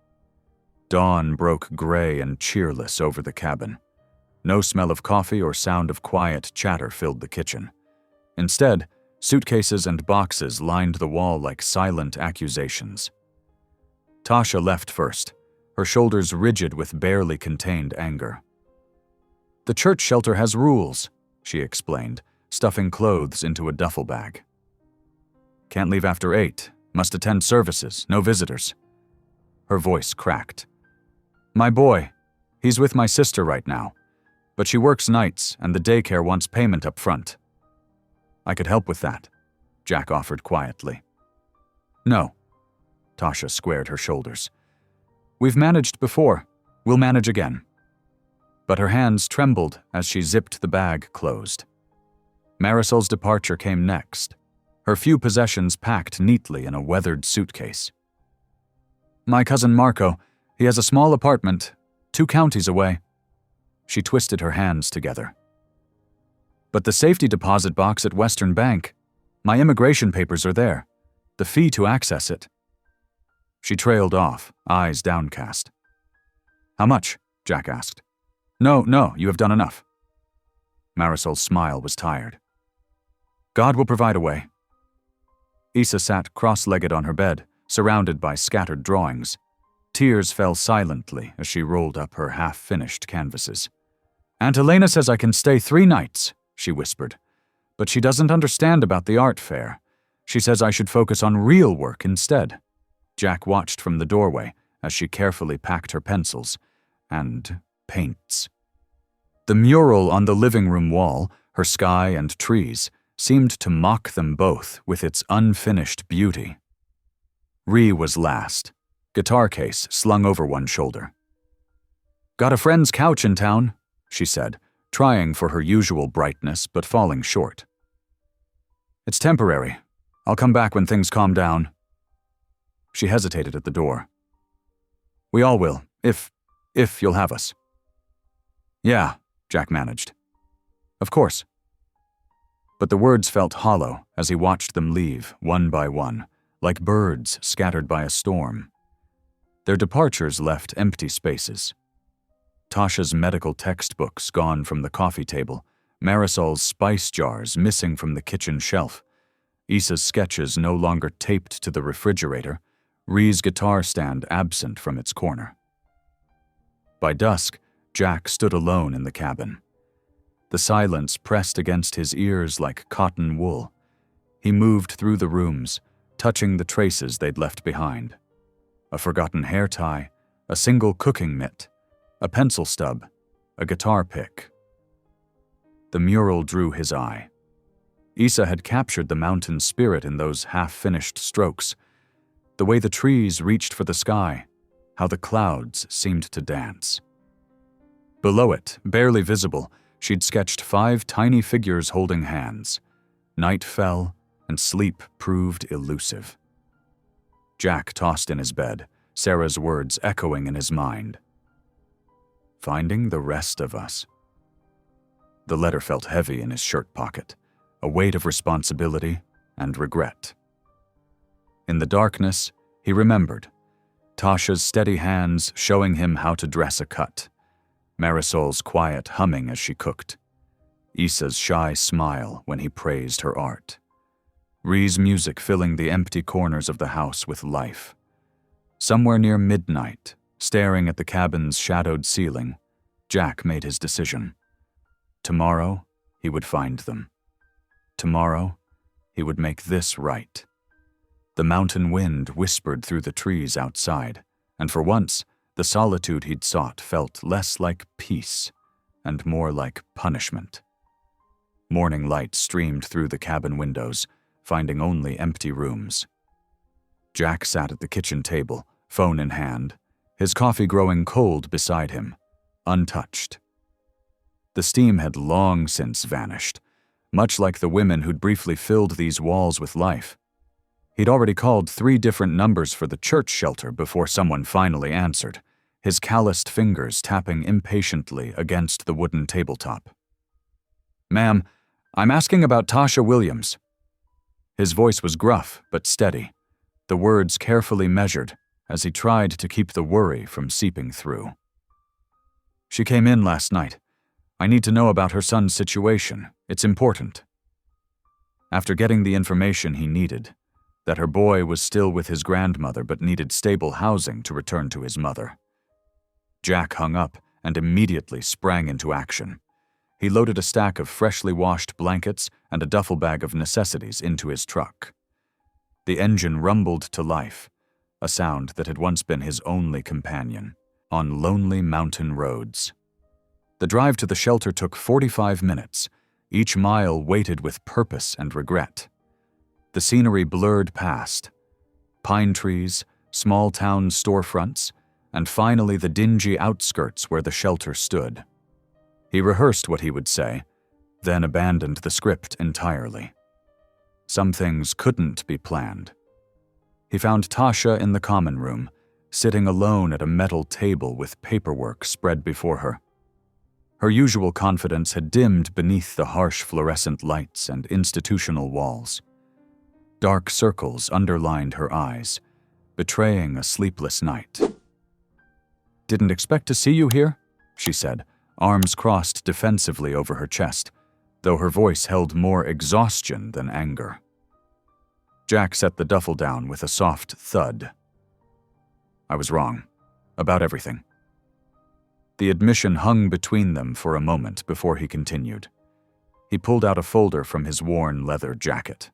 Dawn broke gray and cheerless over the cabin. No smell of coffee or sound of quiet chatter filled the kitchen. Instead, suitcases and boxes lined the wall like silent accusations. Tasha left first, her shoulders rigid with barely contained anger. The church shelter has rules, she explained, stuffing clothes into a duffel bag. Can't leave after 8. Must attend services, no visitors. Her voice cracked. My boy, he's with my sister right now, but she works nights and the daycare wants payment up front. I could help with that, Jack offered quietly. No. Tasha squared her shoulders. We've managed before. We'll manage again. But her hands trembled as she zipped the bag closed. Marisol's departure came next, her few possessions packed neatly in a weathered suitcase. My cousin Marco, he has a small apartment, 2 counties away. She twisted her hands together. But the safety deposit box at Western Bank, my immigration papers are there. The fee to access it. She trailed off, eyes downcast. How much? Jack asked. No, you have done enough. Marisol's smile was tired. God will provide a way. Issa sat cross-legged on her bed, surrounded by scattered drawings. Tears fell silently as she rolled up her half-finished canvases. Aunt Elena says I can stay 3 nights, she whispered. But she doesn't understand about the art fair. She says I should focus on real work instead. Jack watched from the doorway as she carefully packed her pencils and paints. The mural on the living room wall, her sky and trees, seemed to mock them both with its unfinished beauty. Ree was last, guitar case slung over one shoulder. "Got a friend's couch in town," she said, trying for her usual brightness but falling short. "It's temporary. I'll come back when things calm down." She hesitated at the door. "We all will, if you'll have us." "Yeah," Jack managed. "Of course." But the words felt hollow as he watched them leave, one by one, like birds scattered by a storm. Their departures left empty spaces. Tasha's medical textbooks gone from the coffee table, Marisol's spice jars missing from the kitchen shelf, Issa's sketches no longer taped to the refrigerator, Ree's guitar stand absent from its corner. By dusk, Jack stood alone in the cabin. The silence pressed against his ears like cotton wool. He moved through the rooms, touching the traces they'd left behind. A forgotten hair tie, a single cooking mitt, a pencil stub, a guitar pick. The mural drew his eye. Issa had captured the mountain spirit in those half-finished strokes, the way the trees reached for the sky, how the clouds seemed to dance. Below it, barely visible, she'd sketched 5 tiny figures holding hands. Night fell, and sleep proved elusive. Jack tossed in his bed, Sarah's words echoing in his mind. "Finding the rest of us." The letter felt heavy in his shirt pocket, a weight of responsibility and regret. In the darkness, he remembered. Tasha's steady hands showing him how to dress a cut. Marisol's quiet humming as she cooked. Issa's shy smile when he praised her art. Ree's music filling the empty corners of the house with life. Somewhere near midnight, staring at the cabin's shadowed ceiling, Jack made his decision. Tomorrow, he would find them. Tomorrow, he would make this right. The mountain wind whispered through the trees outside, and for once, the solitude he'd sought felt less like peace and more like punishment. Morning light streamed through the cabin windows, finding only empty rooms. Jack sat at the kitchen table, phone in hand, his coffee growing cold beside him, untouched. The steam had long since vanished, much like the women who'd briefly filled these walls with life. He'd already called 3 different numbers for the church shelter before someone finally answered, his calloused fingers tapping impatiently against the wooden tabletop. "Ma'am, I'm asking about Tasha Williams." His voice was gruff but steady, the words carefully measured as he tried to keep the worry from seeping through. "She came in last night. I need to know about her son's situation. It's important." After getting the information he needed, that her boy was still with his grandmother but needed stable housing to return to his mother, Jack hung up and immediately sprang into action. He loaded a stack of freshly washed blankets and a duffel bag of necessities into his truck. The engine rumbled to life, a sound that had once been his only companion, on lonely mountain roads. The drive to the shelter took 45 minutes, each mile weighted with purpose and regret. The scenery blurred past. Pine trees, small town storefronts, and finally the dingy outskirts where the shelter stood. He rehearsed what he would say, then abandoned the script entirely. Some things couldn't be planned. He found Tasha in the common room, sitting alone at a metal table with paperwork spread before her. Her usual confidence had dimmed beneath the harsh fluorescent lights and institutional walls. Dark circles underlined her eyes, betraying a sleepless night. "Didn't expect to see you here," she said, arms crossed defensively over her chest, though her voice held more exhaustion than anger. Jack set the duffel down with a soft thud. "I was wrong. About everything." The admission hung between them for a moment before he continued. He pulled out a folder from his worn leather jacket.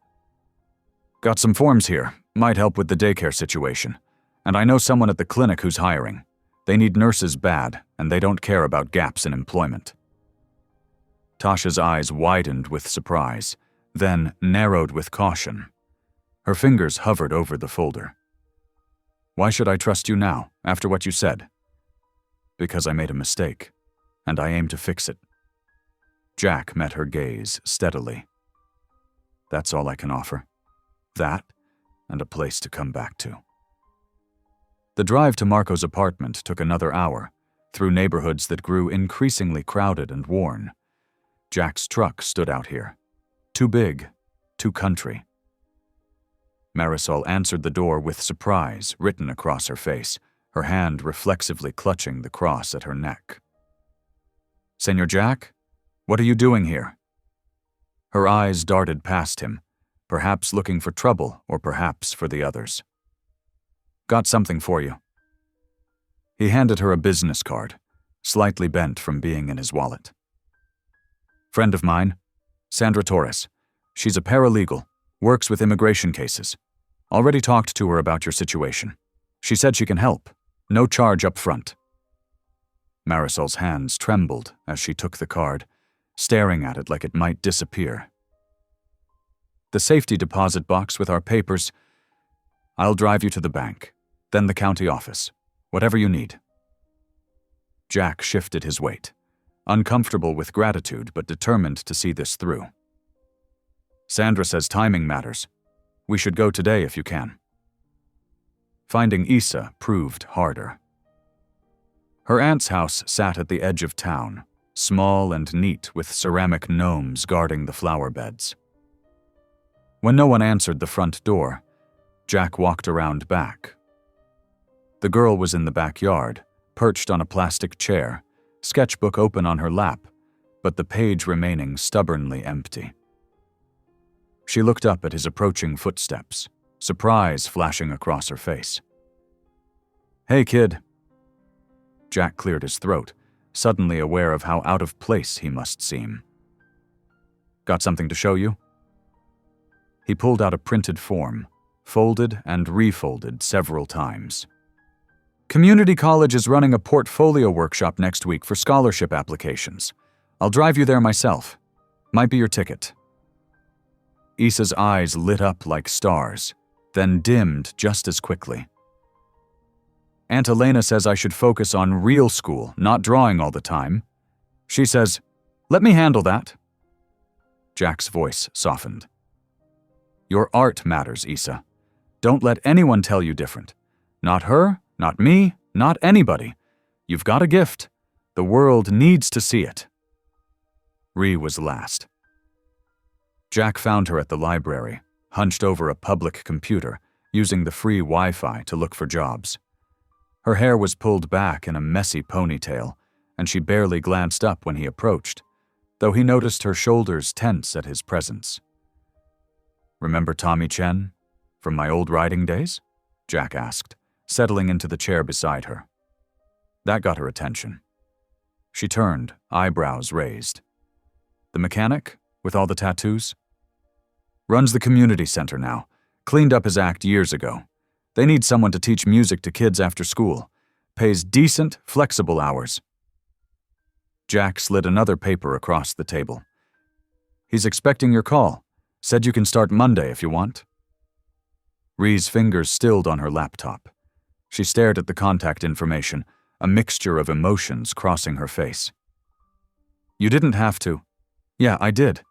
"Got some forms here. Might help with the daycare situation. And I know someone at the clinic who's hiring. They need nurses bad, and they don't care about gaps in employment." Tasha's eyes widened with surprise, then narrowed with caution. Her fingers hovered over the folder. "Why should I trust you now, after what you said?" "Because I made a mistake, and I aim to fix it." Jack met her gaze steadily. "That's all I can offer. That, and a place to come back to." The drive to Marco's apartment took another hour, through neighborhoods that grew increasingly crowded and worn. Jack's truck stood out here. Too big, too country. Marisol answered the door with surprise written across her face, her hand reflexively clutching the cross at her neck. "Senor Jack? What are you doing here?" Her eyes darted past him, perhaps looking for trouble or perhaps for the others. "Got something for you." He handed her a business card, slightly bent from being in his wallet. "Friend of mine, Sandra Torres. She's a paralegal, works with immigration cases. Already talked to her about your situation. She said she can help. No charge up front." Marisol's hands trembled as she took the card, staring at it like it might disappear. "The safety deposit box with our papers. I'll drive you to the bank, then the county office. Whatever you need." Jack shifted his weight, uncomfortable with gratitude but determined to see this through. "Sandra says timing matters. We should go today if you can." Finding Isa proved harder. Her aunt's house sat at the edge of town, small and neat with ceramic gnomes guarding the flower beds. When no one answered the front door, Jack walked around back. The girl was in the backyard, perched on a plastic chair, sketchbook open on her lap, but the page remaining stubbornly empty. She looked up at his approaching footsteps, surprise flashing across her face. "Hey, kid." Jack cleared his throat, suddenly aware of how out of place he must seem. "Got something to show you?" He pulled out a printed form, folded and refolded several times. "Community College is running a portfolio workshop next week for scholarship applications. I'll drive you there myself. Might be your ticket." Isa's eyes lit up like stars, then dimmed just as quickly. "Aunt Elena says I should focus on real school, not drawing all the time. She says, let me handle that." Jack's voice softened. "Your art matters, Isa. Don't let anyone tell you different. Not her, not me, not anybody. You've got a gift. The world needs to see it." Ree was last. Jack found her at the library, hunched over a public computer, using the free Wi-Fi to look for jobs. Her hair was pulled back in a messy ponytail, and she barely glanced up when he approached, though he noticed her shoulders tense at his presence. "Remember Tommy Chen? From my old writing days?" Jack asked, settling into the chair beside her. That got her attention. She turned, eyebrows raised. "The mechanic, with all the tattoos?" "Runs the community center now. Cleaned up his act years ago. They need someone to teach music to kids after school. Pays decent, flexible hours." Jack slid another paper across the table. "He's expecting your call. Said you can start Monday if you want." Ree's fingers stilled on her laptop. She stared at the contact information, a mixture of emotions crossing her face. "You didn't have to." "Yeah, I did,"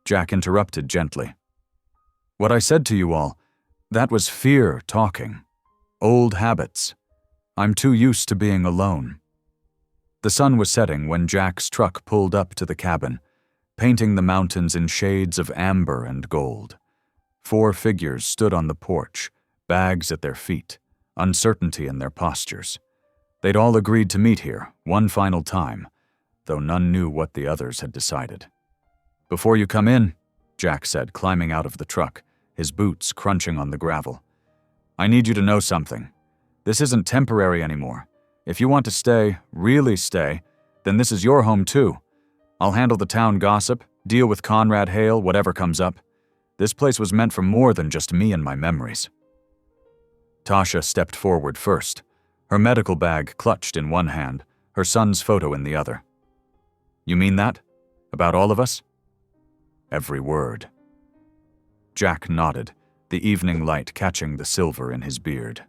Jack interrupted gently. "What I said to you all, that was fear talking. Old habits. I'm too used to being alone." The sun was setting when Jack's truck pulled up to the cabin, painting the mountains in shades of amber and gold. 4 figures stood on the porch, bags at their feet, uncertainty in their postures. They'd all agreed to meet here, one final time, though none knew what the others had decided. "Before you come in," Jack said, climbing out of the truck, his boots crunching on the gravel, "I need you to know something. This isn't temporary anymore. If you want to stay, really stay, then this is your home too. I'll handle the town gossip, deal with Conrad Hale, whatever comes up. This place was meant for more than just me and my memories." Tasha stepped forward first, her medical bag clutched in one hand, her son's photo in the other. You mean that? About all of us? Every word. Jack nodded, the evening light catching the silver in his beard.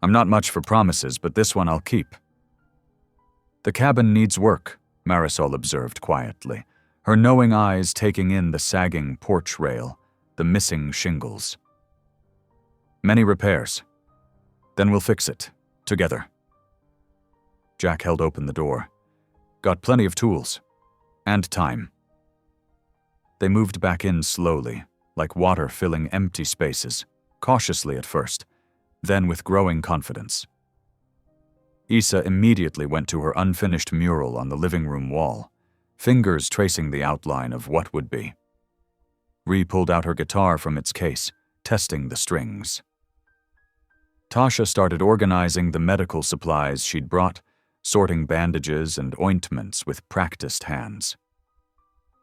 I'm not much for promises, but this one I'll keep. The cabin needs work, Marisol observed quietly, her knowing eyes taking in the sagging porch rail, the missing shingles. Many repairs. Then we'll fix it, together. Jack held open the door. Got plenty of tools. And time. They moved back in slowly, like water filling empty spaces, cautiously at first, then with growing confidence. Issa immediately went to her unfinished mural on the living room wall, fingers tracing the outline of what would be. Ree pulled out her guitar from its case, testing the strings. Tasha started organizing the medical supplies she'd brought, sorting bandages and ointments with practiced hands.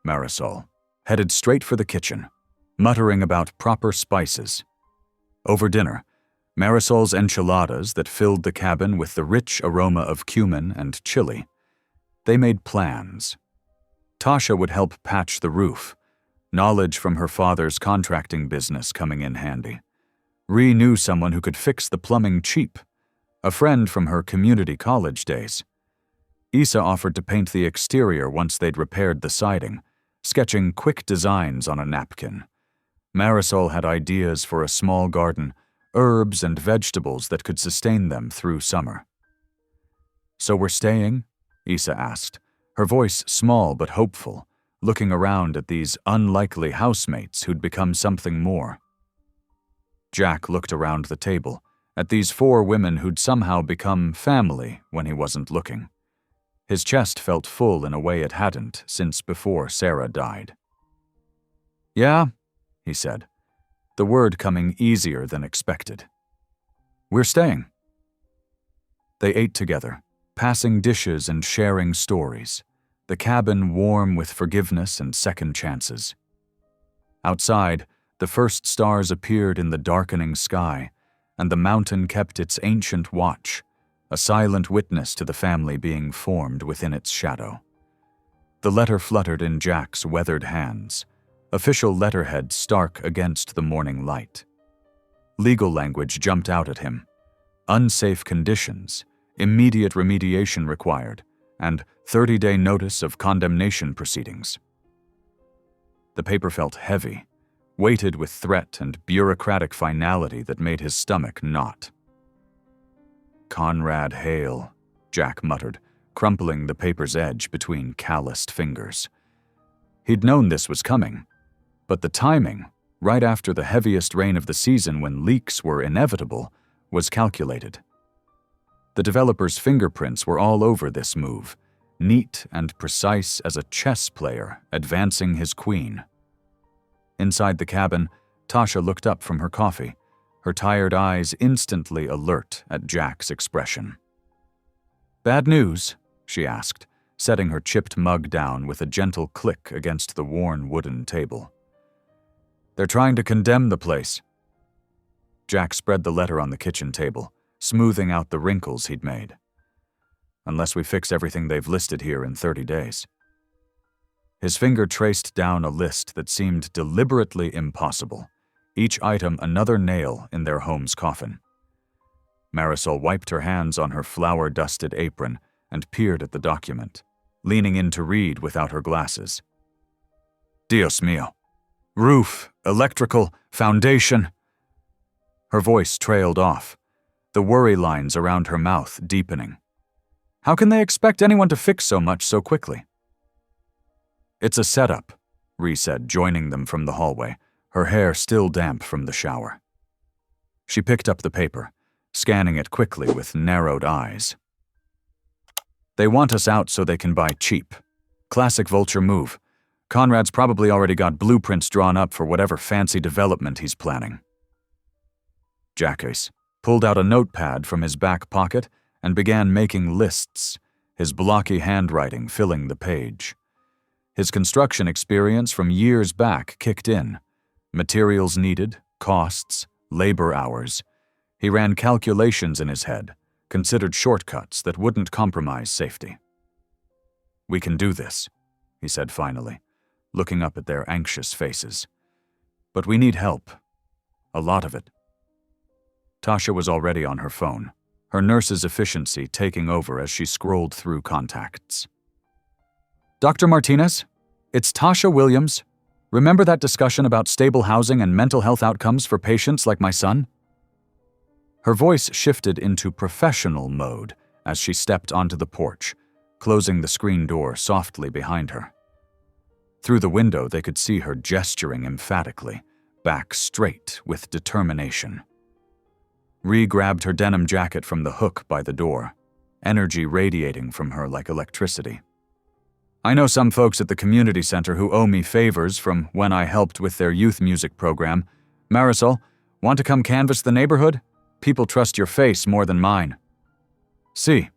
Marisol headed straight for the kitchen, muttering about proper spices. Over dinner, Marisol's enchiladas that filled the cabin with the rich aroma of cumin and chili. They made plans. Tasha would help patch the roof, knowledge from her father's contracting business coming in handy. Ree knew someone who could fix the plumbing cheap, a friend from her community college days. Issa offered to paint the exterior once they'd repaired the siding, sketching quick designs on a napkin. Marisol had ideas for a small garden, herbs and vegetables that could sustain them through summer. So we're staying? Issa asked, her voice small but hopeful, looking around at these unlikely housemates who'd become something more. Jack looked around the table, at these 4 women who'd somehow become family when he wasn't looking. His chest felt full in a way it hadn't since before Sarah died. Yeah, he said, the word coming easier than expected. We're staying. They ate together, passing dishes and sharing stories, the cabin warm with forgiveness and second chances. Outside, the first stars appeared in the darkening sky, and the mountain kept its ancient watch, a silent witness to the family being formed within its shadow. The letter fluttered in Jack's weathered hands, official letterhead stark against the morning light. Legal language jumped out at him. Unsafe conditions, immediate remediation required, and 30-day notice of condemnation proceedings. The paper felt heavy, weighted with threat and bureaucratic finality that made his stomach knot. Conrad Hale, Jack muttered, crumpling the paper's edge between calloused fingers. He'd known this was coming, but the timing, right after the heaviest rain of the season when leaks were inevitable, was calculated. The developer's fingerprints were all over this move, neat and precise as a chess player advancing his queen. Inside the cabin, Tasha looked up from her coffee, her tired eyes instantly alert at Jack's expression. Bad news? She asked, setting her chipped mug down with a gentle click against the worn wooden table. They're trying to condemn the place. Jack spread the letter on the kitchen table, smoothing out the wrinkles he'd made. Unless we fix everything they've listed here in 30 days. His finger traced down a list that seemed deliberately impossible, each item another nail in their home's coffin. Marisol wiped her hands on her flour-dusted apron and peered at the document, leaning in to read without her glasses. Dios mío. Roof, electrical, foundation. Her voice trailed off, the worry lines around her mouth deepening. How can they expect anyone to fix so much so quickly? It's a setup, Ree said, joining them from the hallway, her hair still damp from the shower. She picked up the paper, scanning it quickly with narrowed eyes. They want us out so they can buy cheap. Classic Vulture move. Conrad's probably already got blueprints drawn up for whatever fancy development he's planning. Jacques pulled out a notepad from his back pocket and began making lists, his blocky handwriting filling the page. His construction experience from years back kicked in. Materials needed, costs, labor hours. He ran calculations in his head, considered shortcuts that wouldn't compromise safety. "We can do this," he said finally, looking up at their anxious faces. "But we need help. A lot of it." Tasha was already on her phone, her nurse's efficiency taking over as she scrolled through contacts. "Dr. Martinez, it's Tasha Williams. Remember that discussion about stable housing and mental health outcomes for patients like my son?" Her voice shifted into professional mode as she stepped onto the porch, closing the screen door softly behind her. Through the window, they could see her gesturing emphatically, back straight with determination. Ree grabbed her denim jacket from the hook by the door, energy radiating from her like electricity. "I know some folks at the community center who owe me favors from when I helped with their youth music program. Marisol, want to come canvass the neighborhood? People trust your face more than mine." "See,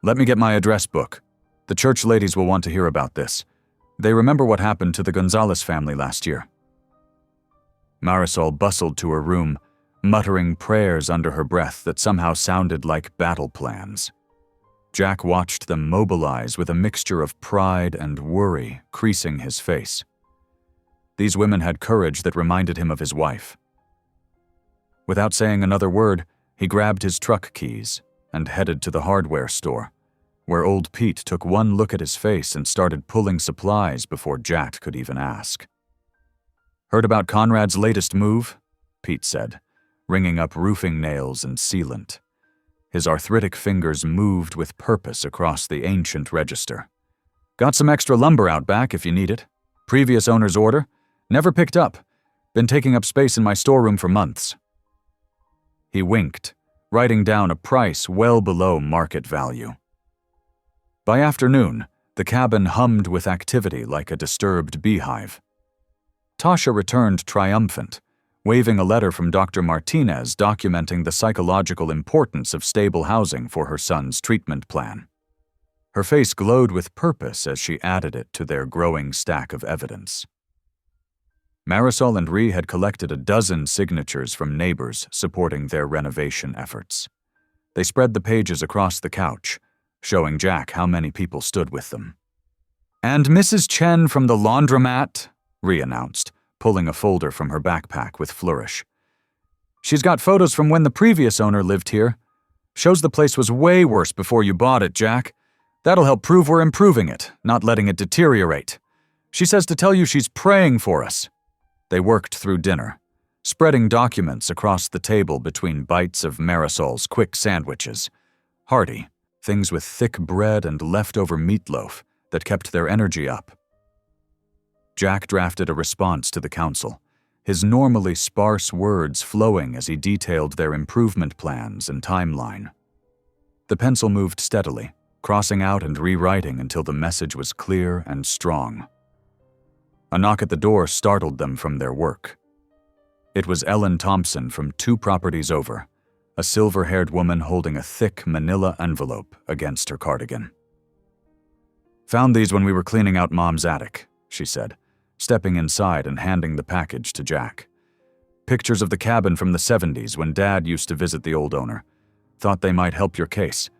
let me get my address book. The church ladies will want to hear about this. They remember what happened to the Gonzalez family last year." Marisol bustled to her room, muttering prayers under her breath that somehow sounded like battle plans. Jack watched them mobilize with a mixture of pride and worry creasing his face. These women had courage that reminded him of his wife. Without saying another word, he grabbed his truck keys and headed to the hardware store, where old Pete took one look at his face and started pulling supplies before Jack could even ask. "Heard about Conrad's latest move?" Pete said, ringing up roofing nails and sealant. His arthritic fingers moved with purpose across the ancient register. "Got some extra lumber out back if you need it. Previous owner's order. Never picked up. Been taking up space in my storeroom for months." He winked, writing down a price well below market value. By afternoon, the cabin hummed with activity like a disturbed beehive. Tasha returned triumphant, waving a letter from Dr. Martinez documenting the psychological importance of stable housing for her son's treatment plan. Her face glowed with purpose as she added it to their growing stack of evidence. Marisol and Ree had collected a dozen signatures from neighbors supporting their renovation efforts. They spread the pages across the couch, showing Jack how many people stood with them. "And Mrs. Chen from the laundromat," Ree announced, pulling a folder from her backpack with flourish. "She's got photos from when the previous owner lived here. Shows the place was way worse before you bought it, Jack. That'll help prove we're improving it, not letting it deteriorate. She says to tell you she's praying for us." They worked through dinner, spreading documents across the table between bites of Marisol's quick sandwiches. Hearty, things with thick bread and leftover meatloaf that kept their energy up. Jack drafted a response to the council, his normally sparse words flowing as he detailed their improvement plans and timeline. The pencil moved steadily, crossing out and rewriting until the message was clear and strong. A knock at the door startled them from their work. It was Ellen Thompson from 2 properties over, a silver-haired woman holding a thick manila envelope against her cardigan. "Found these when we were cleaning out Mom's attic," she said, stepping inside and handing the package to Jack. "Pictures of the cabin from the 70s when Dad used to visit the old owner. Thought they might help your case.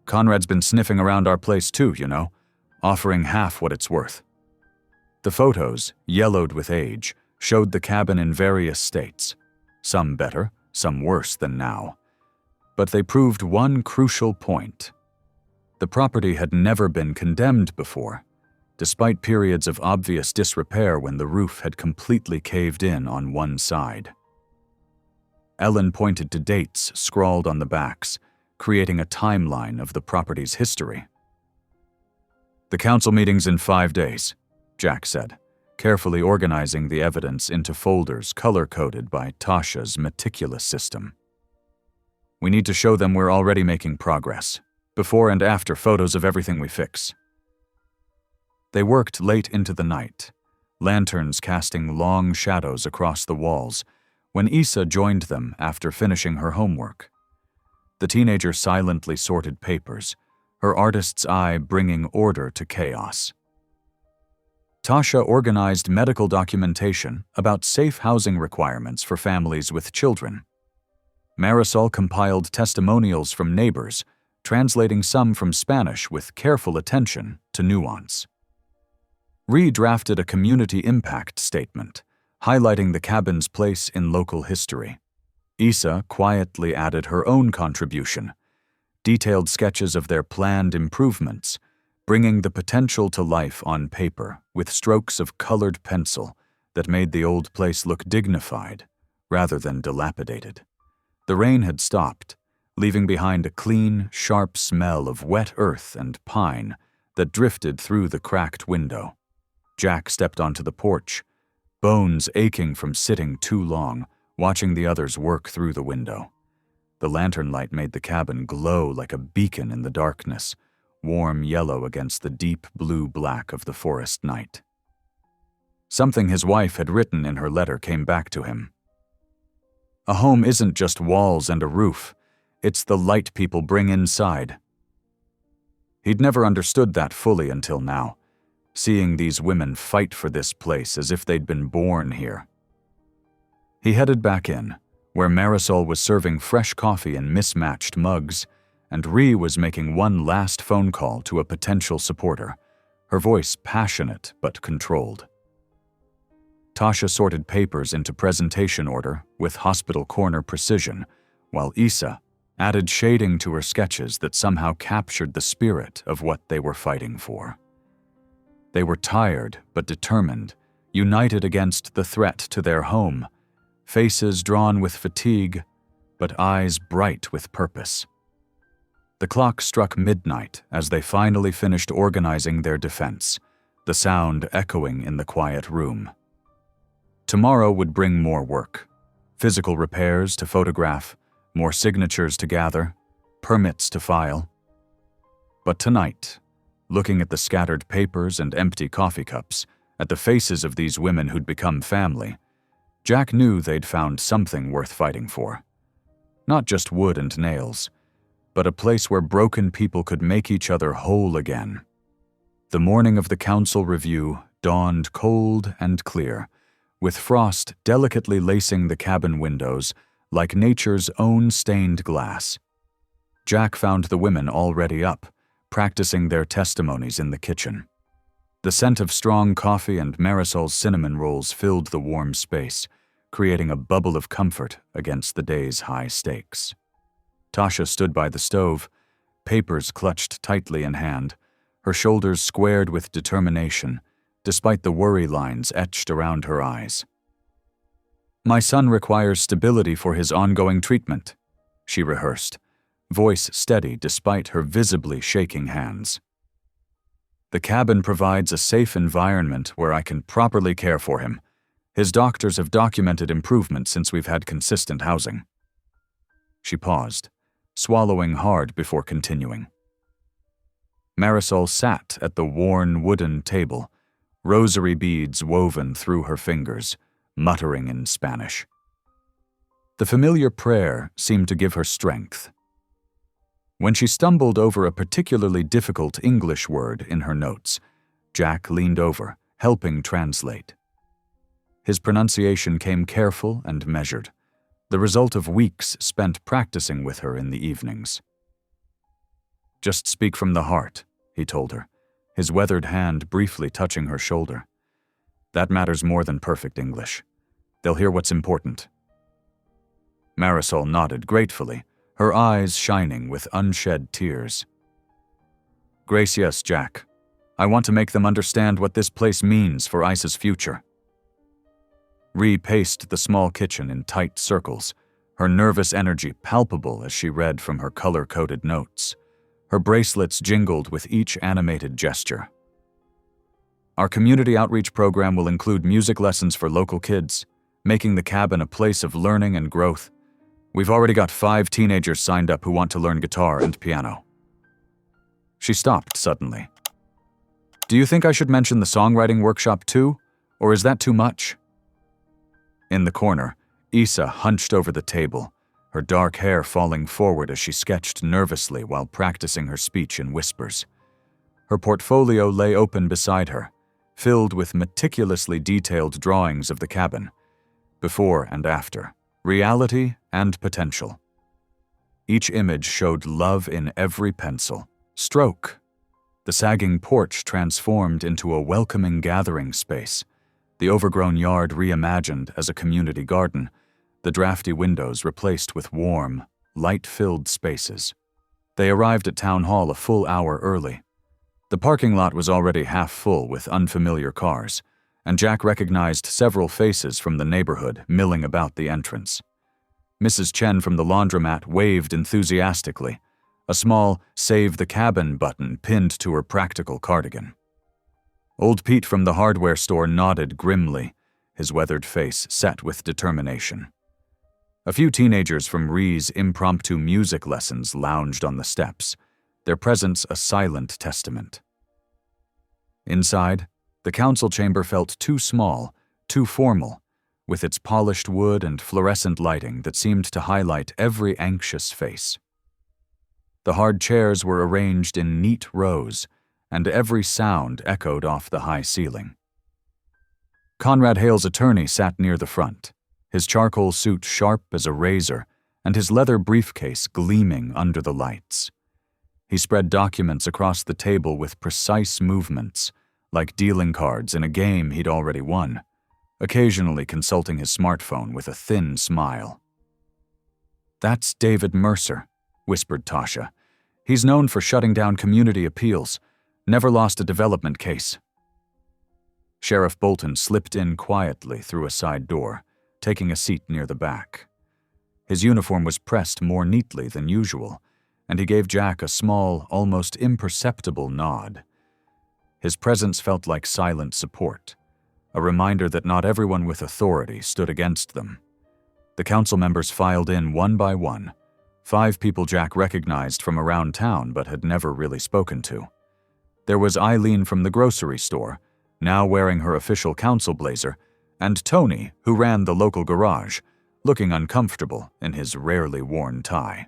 Conrad's been sniffing around our place too, you know, offering half what it's worth." The photos, yellowed with age, showed the cabin in various states, some better, some worse than now. But they proved one crucial point. The property had never been condemned before, despite periods of obvious disrepair when the roof had completely caved in on one side. Ellen pointed to dates scrawled on the backs, creating a timeline of the property's history. "The council meeting's in 5 days," Jack said, carefully organizing the evidence into folders color-coded by Tasha's meticulous system. "We need to show them we're already making progress, before and after photos of everything we fix." They worked late into the night, lanterns casting long shadows across the walls, when Issa joined them after finishing her homework. The teenager silently sorted papers, her artist's eye bringing order to chaos. Tasha organized medical documentation about safe housing requirements for families with children. Marisol compiled testimonials from neighbors, translating some from Spanish with careful attention to nuance. Ree drafted a community impact statement, highlighting the cabin's place in local history. Isa quietly added her own contribution, detailed sketches of their planned improvements, bringing the potential to life on paper with strokes of colored pencil that made the old place look dignified rather than dilapidated. The rain had stopped, leaving behind a clean, sharp smell of wet earth and pine that drifted through the cracked window. Jack stepped onto the porch, bones aching from sitting too long, watching the others work through the window. The lantern light made the cabin glow like a beacon in the darkness, warm yellow against the deep blue-black of the forest night. Something his wife had written in her letter came back to him. A home isn't just walls and a roof, it's the light people bring inside. He'd never understood that fully until now, seeing these women fight for this place as if they'd been born here. He headed back in, where Marisol was serving fresh coffee in mismatched mugs, and Ree was making one last phone call to a potential supporter, her voice passionate but controlled. Tasha sorted papers into presentation order with hospital corner precision, while Isa added shading to her sketches that somehow captured the spirit of what they were fighting for. They were tired but determined, united against the threat to their home, faces drawn with fatigue, but eyes bright with purpose. The clock struck midnight as they finally finished organizing their defense, the sound echoing in the quiet room. Tomorrow would bring more work, physical repairs to photograph, more signatures to gather, permits to file. But tonight, looking at the scattered papers and empty coffee cups, at the faces of these women who'd become family, Jack knew they'd found something worth fighting for. Not just wood and nails, but a place where broken people could make each other whole again. The morning of the council review dawned cold and clear, with frost delicately lacing the cabin windows like nature's own stained glass. Jack found the women already up, practicing their testimonies in the kitchen. The scent of strong coffee and Marisol's cinnamon rolls filled the warm space, creating a bubble of comfort against the day's high stakes. Tasha stood by the stove, papers clutched tightly in hand, her shoulders squared with determination, despite the worry lines etched around her eyes. "My son requires stability for his ongoing treatment," she rehearsed, voice steady despite her visibly shaking hands. "The cabin provides a safe environment where I can properly care for him. His doctors have documented improvement since we've had consistent housing." She paused, swallowing hard before continuing. Marisol sat at the worn wooden table, rosary beads woven through her fingers, muttering in Spanish. The familiar prayer seemed to give her strength. When she stumbled over a particularly difficult English word in her notes, Jack leaned over, helping translate. His pronunciation came careful and measured, the result of weeks spent practicing with her in the evenings. "Just speak from the heart," he told her, his weathered hand briefly touching her shoulder. "That matters more than perfect English. They'll hear what's important." Marisol nodded gratefully, her eyes shining with unshed tears. "Gracias, Jack. I want to make them understand what this place means for Isa's future." Ree paced the small kitchen in tight circles, her nervous energy palpable as she read from her color-coded notes. Her bracelets jingled with each animated gesture. "Our community outreach program will include music lessons for local kids, making the cabin a place of learning and growth. We've already got 5 teenagers signed up who want to learn guitar and piano." She stopped suddenly. "Do you think I should mention the songwriting workshop too, or is that too much?" In the corner, Isa hunched over the table, her dark hair falling forward as she sketched nervously while practicing her speech in whispers. Her portfolio lay open beside her, filled with meticulously detailed drawings of the cabin, before and after, reality and potential. Each image showed love in every pencil. Stroke. The sagging porch transformed into a welcoming gathering space, the overgrown yard reimagined as a community garden, the drafty windows replaced with warm, light-filled spaces. They arrived at Town Hall a full hour early. The parking lot was already half full with unfamiliar cars, and Jack recognized several faces from the neighborhood milling about the entrance. Mrs. Chen from the laundromat waved enthusiastically, a small "Save the Cabin" button pinned to her practical cardigan. Old Pete from the hardware store nodded grimly, his weathered face set with determination. A few teenagers from Rhee's impromptu music lessons lounged on the steps, their presence a silent testament. Inside, the council chamber felt too small, too formal, with its polished wood and fluorescent lighting that seemed to highlight every anxious face. The hard chairs were arranged in neat rows, and every sound echoed off the high ceiling. Conrad Hale's attorney sat near the front, his charcoal suit sharp as a razor and his leather briefcase gleaming under the lights. He spread documents across the table with precise movements, like dealing cards in a game he'd already won, occasionally consulting his smartphone with a thin smile. "That's David Mercer," whispered Tasha. "He's known for shutting down community appeals. Never lost a development case." Sheriff Bolton slipped in quietly through a side door, taking a seat near the back. His uniform was pressed more neatly than usual, and he gave Jack a small, almost imperceptible nod. His presence felt like silent support, a reminder that not everyone with authority stood against them. The council members filed in one by one, 5 people Jack recognized from around town but had never really spoken to. There was Eileen from the grocery store, now wearing her official council blazer, and Tony, who ran the local garage, looking uncomfortable in his rarely worn tie.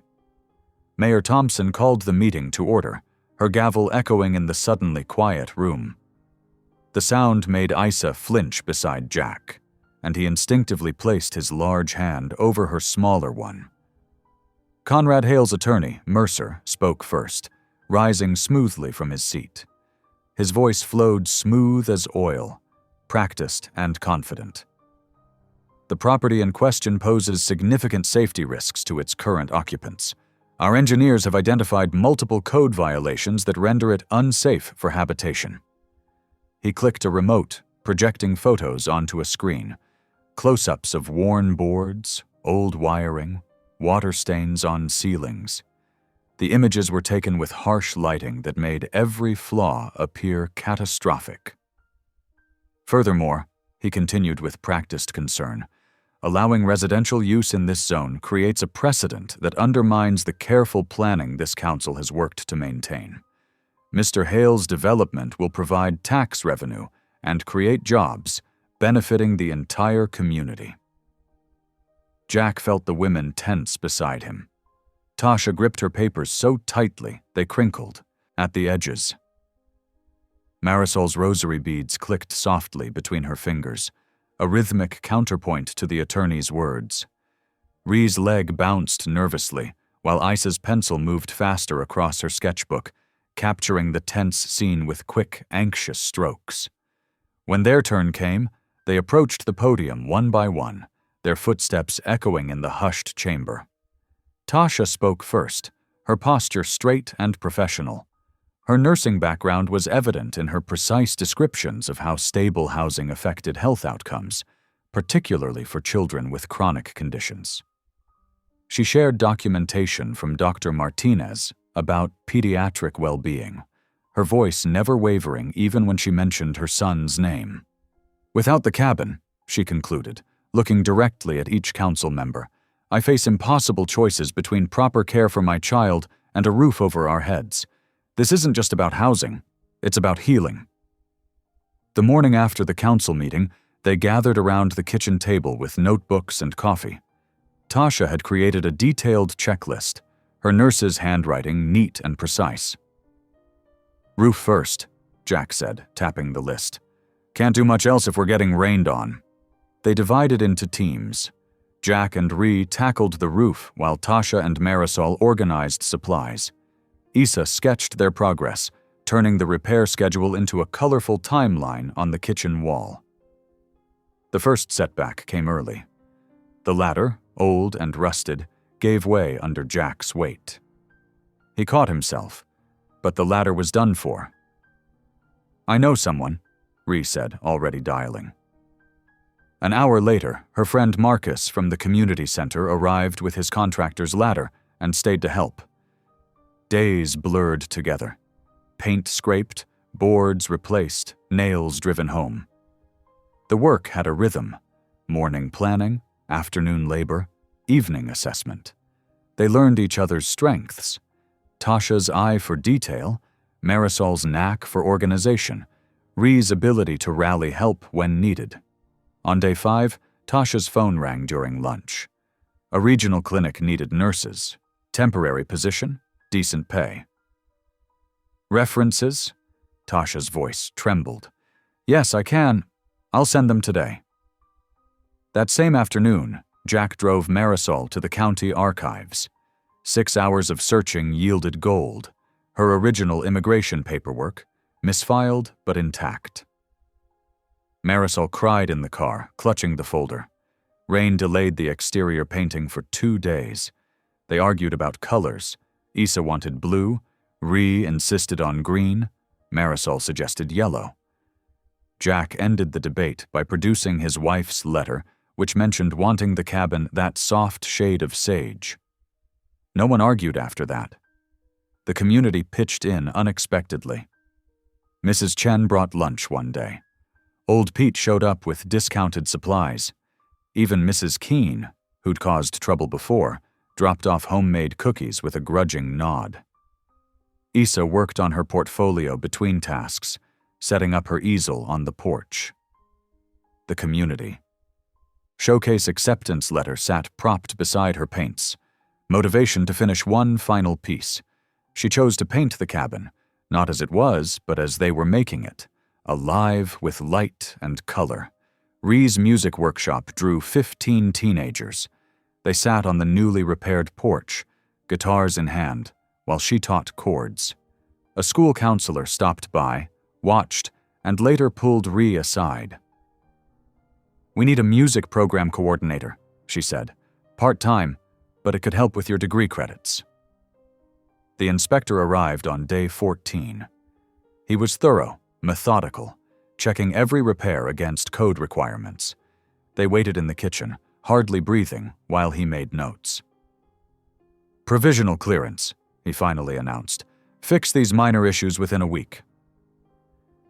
Mayor Thompson called the meeting to order, her gavel echoing in the suddenly quiet room. The sound made Isa flinch beside Jack, and he instinctively placed his large hand over her smaller one. Conrad Hale's attorney, Mercer, spoke first, rising smoothly from his seat. His voice flowed smooth as oil, practiced and confident. "The property in question poses significant safety risks to its current occupants. Our engineers have identified multiple code violations that render it unsafe for habitation." He clicked a remote, projecting photos onto a screen, close-ups of worn boards, old wiring, water stains on ceilings. The images were taken with harsh lighting that made every flaw appear catastrophic. Furthermore, he continued with practiced concern, allowing residential use in this zone creates a precedent that undermines the careful planning this council has worked to maintain. Mr. Hale's development will provide tax revenue and create jobs, benefiting the entire community. Jack felt the women tense beside him. Tasha gripped her papers so tightly they crinkled at the edges. Marisol's rosary beads clicked softly between her fingers, a rhythmic counterpoint to the attorney's words. Rhee's leg bounced nervously, while Isa's pencil moved faster across her sketchbook, capturing the tense scene with quick, anxious strokes. When their turn came, they approached the podium one by one, their footsteps echoing in the hushed chamber. Tasha spoke first, her posture straight and professional. Her nursing background was evident in her precise descriptions of how stable housing affected health outcomes, particularly for children with chronic conditions. She shared documentation from Dr. Martinez about pediatric well-being, her voice never wavering even when she mentioned her son's name. "Without the cabin," she concluded, looking directly at each council member, "I face impossible choices between proper care for my child and a roof over our heads. This isn't just about housing, it's about healing." The morning after the council meeting, they gathered around the kitchen table with notebooks and coffee. Tasha had created a detailed checklist, her nurse's handwriting neat and precise. "Roof first," Jack said, tapping the list. "Can't do much else if we're getting rained on." They divided into teams. Jack and Ree tackled the roof while Tasha and Marisol organized supplies. Issa sketched their progress, turning the repair schedule into a colorful timeline on the kitchen wall. The first setback came early. The ladder, old and rusted, gave way under Jack's weight. He caught himself, but the ladder was done for. "I know someone," Ree said, already dialing. An hour later, her friend Marcus from the community center arrived with his contractor's ladder and stayed to help. Days blurred together. Paint scraped, boards replaced, nails driven home. The work had a rhythm: morning planning, afternoon labor, evening assessment. They learned each other's strengths: Tasha's eye for detail, Marisol's knack for organization, Ree's ability to rally help when needed. On day 5, Tasha's phone rang during lunch. A regional clinic needed nurses. Temporary position, decent pay. "References?" Tasha's voice trembled. "Yes, I can. I'll send them today." That same afternoon, Jack drove Marisol to the county archives. 6 hours of searching yielded gold: her original immigration paperwork, misfiled but intact. Marisol cried in the car, clutching the folder. Rain delayed the exterior painting for 2 days. They argued about colors. Issa wanted blue, Ree insisted on green, Marisol suggested yellow. Jack ended the debate by producing his wife's letter, which mentioned wanting the cabin that soft shade of sage. No one argued after that. The community pitched in unexpectedly. Mrs. Chen brought lunch one day. Old Pete showed up with discounted supplies. Even Mrs. Keene, who'd caused trouble before, dropped off homemade cookies with a grudging nod. Issa worked on her portfolio between tasks, setting up her easel on the porch. The community. Showcase acceptance letter sat propped beside her paints. Motivation to finish one final piece. She chose to paint the cabin, not as it was, but as they were making it. Alive with light and color. Ree's music workshop drew 15 teenagers. They sat on the newly repaired porch, guitars in hand, while she taught chords. A school counselor stopped by, watched, and later pulled Ree aside. "We need a music program coordinator," she said. "Part-time, but it could help with your degree credits." The inspector arrived on day 14. He was thorough, methodical, checking every repair against code requirements. They waited in the kitchen, hardly breathing, while he made notes. "Provisional clearance," he finally announced. "Fix these minor issues within a week."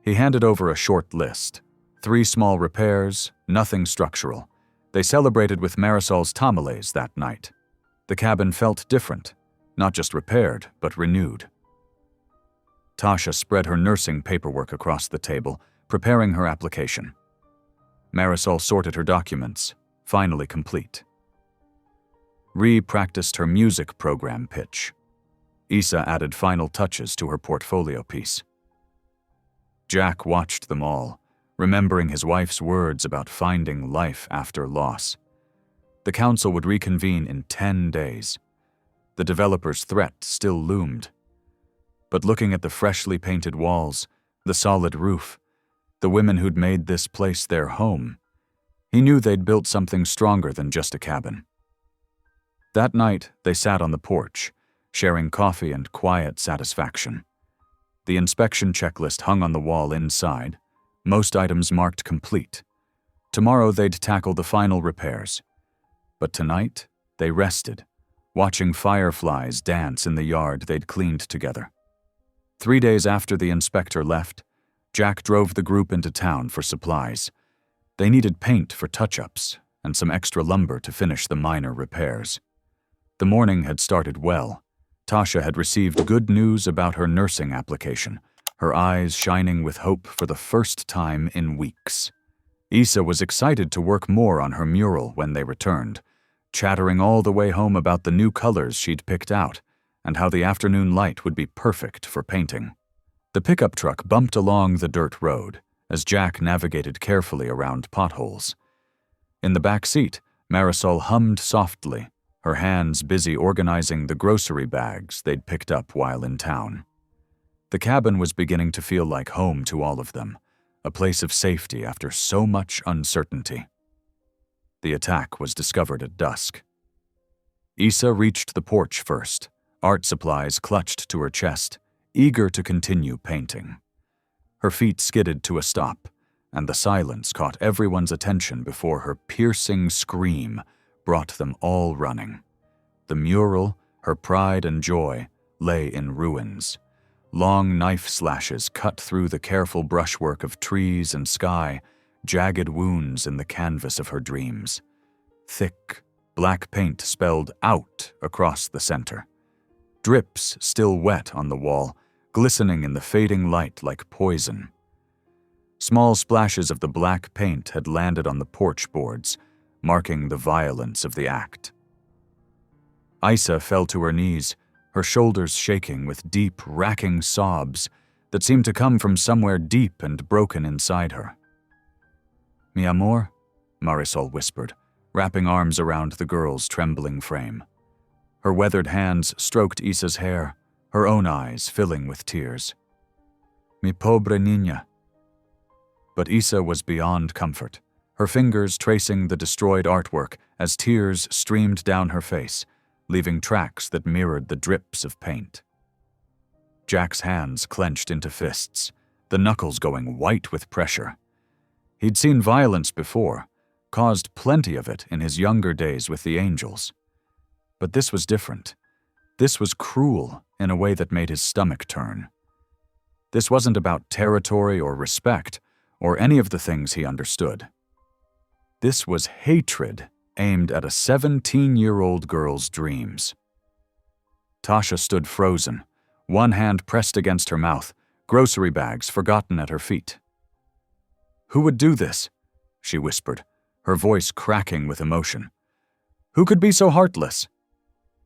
He handed over a short list. 3 small repairs, nothing structural. They celebrated with Marisol's tamales that night. The cabin felt different, not just repaired, but renewed. Tasha spread her nursing paperwork across the table, preparing her application. Marisol sorted her documents, finally complete. Ree practiced her music program pitch. Issa added final touches to her portfolio piece. Jack watched them all, remembering his wife's words about finding life after loss. The council would reconvene in 10 days. The developer's threat still loomed. But looking at the freshly painted walls, the solid roof, the women who'd made this place their home, he knew they'd built something stronger than just a cabin. That night, they sat on the porch, sharing coffee and quiet satisfaction. The inspection checklist hung on the wall inside, most items marked complete. Tomorrow they'd tackle the final repairs. But tonight, they rested, watching fireflies dance in the yard they'd cleaned together. 3 days after the inspector left, Jack drove the group into town for supplies. They needed paint for touch-ups and some extra lumber to finish the minor repairs. The morning had started well. Tasha had received good news about her nursing application, her eyes shining with hope for the first time in weeks. Issa was excited to work more on her mural when they returned, chattering all the way home about the new colors she'd picked out and how the afternoon light would be perfect for painting. The pickup truck bumped along the dirt road as Jack navigated carefully around potholes. In the back seat, Marisol hummed softly, her hands busy organizing the grocery bags they'd picked up while in town. The cabin was beginning to feel like home to all of them, a place of safety after so much uncertainty. The attack was discovered at dusk. Isa reached the porch first, art supplies clutched to her chest, eager to continue painting. Her feet skidded to a stop, and the silence caught everyone's attention before her piercing scream brought them all running. The mural, her pride and joy, lay in ruins. Long knife slashes cut through the careful brushwork of trees and sky, jagged wounds in the canvas of her dreams. Thick, black paint spelled "out" across the center. Drips still wet on the wall, glistening in the fading light like poison. Small splashes of the black paint had landed on the porch boards, marking the violence of the act. Isa fell to her knees, her shoulders shaking with deep, racking sobs that seemed to come from somewhere deep and broken inside her. "Mi amor," Marisol whispered, wrapping arms around the girl's trembling frame. Her weathered hands stroked Isa's hair, her own eyes filling with tears. "Mi pobre niña." But Isa was beyond comfort, her fingers tracing the destroyed artwork as tears streamed down her face, leaving tracks that mirrored the drips of paint. Jack's hands clenched into fists, the knuckles going white with pressure. He'd seen violence before, caused plenty of it in his younger days with the Angels. But this was different. This was cruel in a way that made his stomach turn. This wasn't about territory or respect, or any of the things he understood. This was hatred aimed at a 17-year-old girl's dreams. Tasha stood frozen, one hand pressed against her mouth, grocery bags forgotten at her feet. "Who would do this?" she whispered, her voice cracking with emotion. "Who could be so heartless?"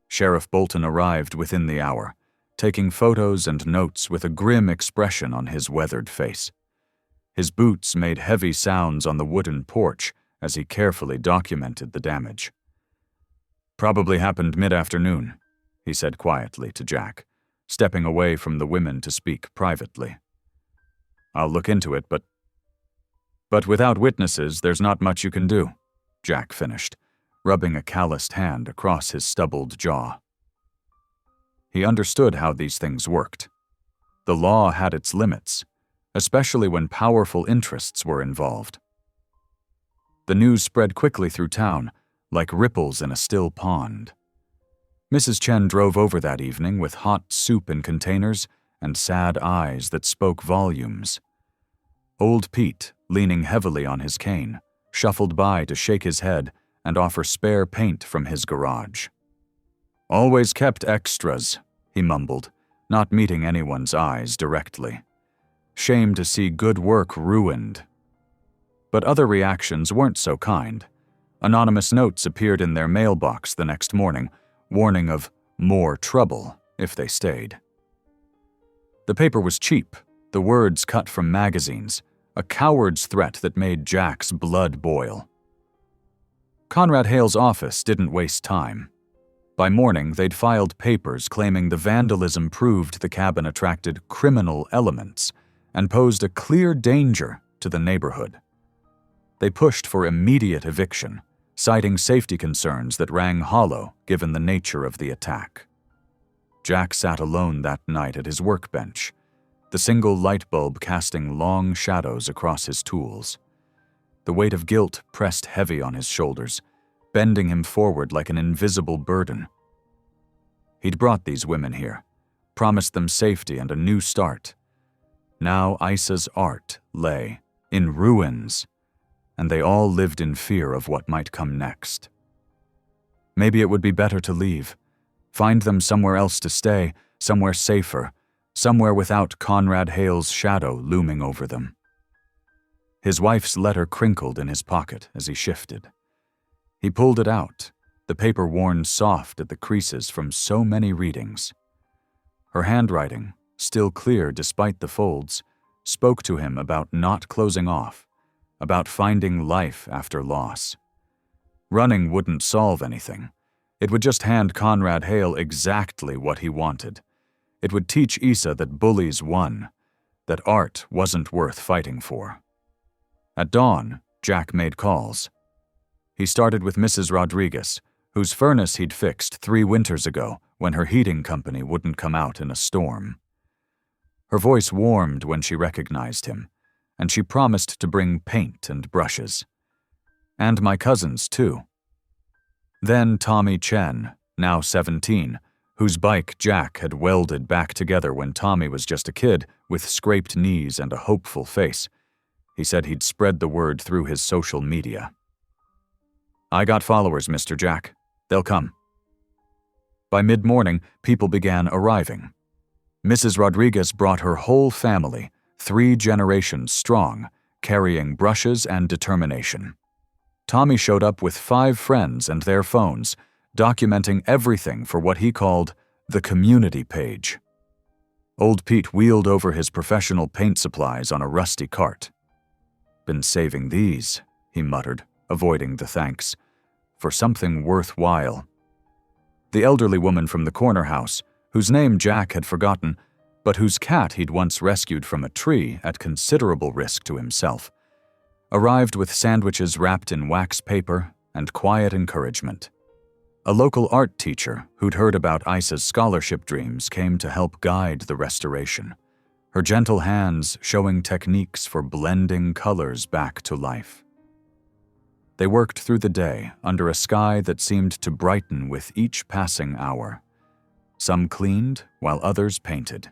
Sheriff Bolton arrived within the hour, taking photos and notes with a grim expression on his weathered face. His boots made heavy sounds on the wooden porch as he carefully documented the damage. "Probably happened mid-afternoon," he said quietly to Jack, stepping away from the women to speak privately. "I'll look into it, but without witnesses, there's not much you can do," Jack finished, rubbing a calloused hand across his stubbled jaw. He understood how these things worked. The law had its limits, especially when powerful interests were involved. The news spread quickly through town, like ripples in a still pond. Mrs. Chen drove over that evening with hot soup in containers and sad eyes that spoke volumes. Old Pete, leaning heavily on his cane, shuffled by to shake his head and offer spare paint from his garage. "Always kept extras," he mumbled, not meeting anyone's eyes directly. Shame to see good work ruined. But other reactions weren't so kind. Anonymous notes appeared in their mailbox the next morning, warning of more trouble if they stayed. The paper was cheap, the words cut from magazines, a coward's threat that made Jack's blood boil. Conrad Hale's office didn't waste time. By morning, they'd filed papers claiming the vandalism proved the cabin attracted criminal elements and posed a clear danger to the neighborhood. They pushed for immediate eviction, citing safety concerns that rang hollow given the nature of the attack. Jack sat alone that night at his workbench, the single light bulb casting long shadows across his tools. The weight of guilt pressed heavy on his shoulders, bending him forward like an invisible burden. He'd brought these women here, promised them safety and a new start. Now Isa's art lay in ruins, and they all lived in fear of what might come next. Maybe it would be better to leave, find them somewhere else to stay, somewhere safer, somewhere without Conrad Hale's shadow looming over them. His wife's letter crinkled in his pocket as he shifted. He pulled it out, the paper worn soft at the creases from so many readings. Her handwriting, still clear despite the folds, spoke to him about not closing off, about finding life after loss. Running wouldn't solve anything. It would just hand Conrad Hale exactly what he wanted. It would teach Isa that bullies won, that art wasn't worth fighting for. At dawn, Jack made calls. He started with Mrs. Rodriguez, whose furnace he'd fixed 3 winters ago when her heating company wouldn't come out in a storm. Her voice warmed when she recognized him, and she promised to bring paint and brushes. And my cousins, too. Then Tommy Chen, now 17, whose bike Jack had welded back together when Tommy was just a kid with scraped knees and a hopeful face. He said he'd spread the word through his social media. "I got followers, Mr. Jack. They'll come." By mid-morning, people began arriving. Mrs. Rodriguez brought her whole family, 3 generations strong, carrying brushes and determination. Tommy showed up with 5 friends and their phones, documenting everything for what he called the community page. Old Pete wheeled over his professional paint supplies on a rusty cart. "Been saving these," he muttered, avoiding the thanks, "for something worthwhile." The elderly woman from the corner house, whose name Jack had forgotten, but whose cat he'd once rescued from a tree at considerable risk to himself, arrived with sandwiches wrapped in wax paper and quiet encouragement. A local art teacher who'd heard about Isa's scholarship dreams came to help guide the restoration, her gentle hands showing techniques for blending colors back to life. They worked through the day under a sky that seemed to brighten with each passing hour. Some cleaned, while others painted.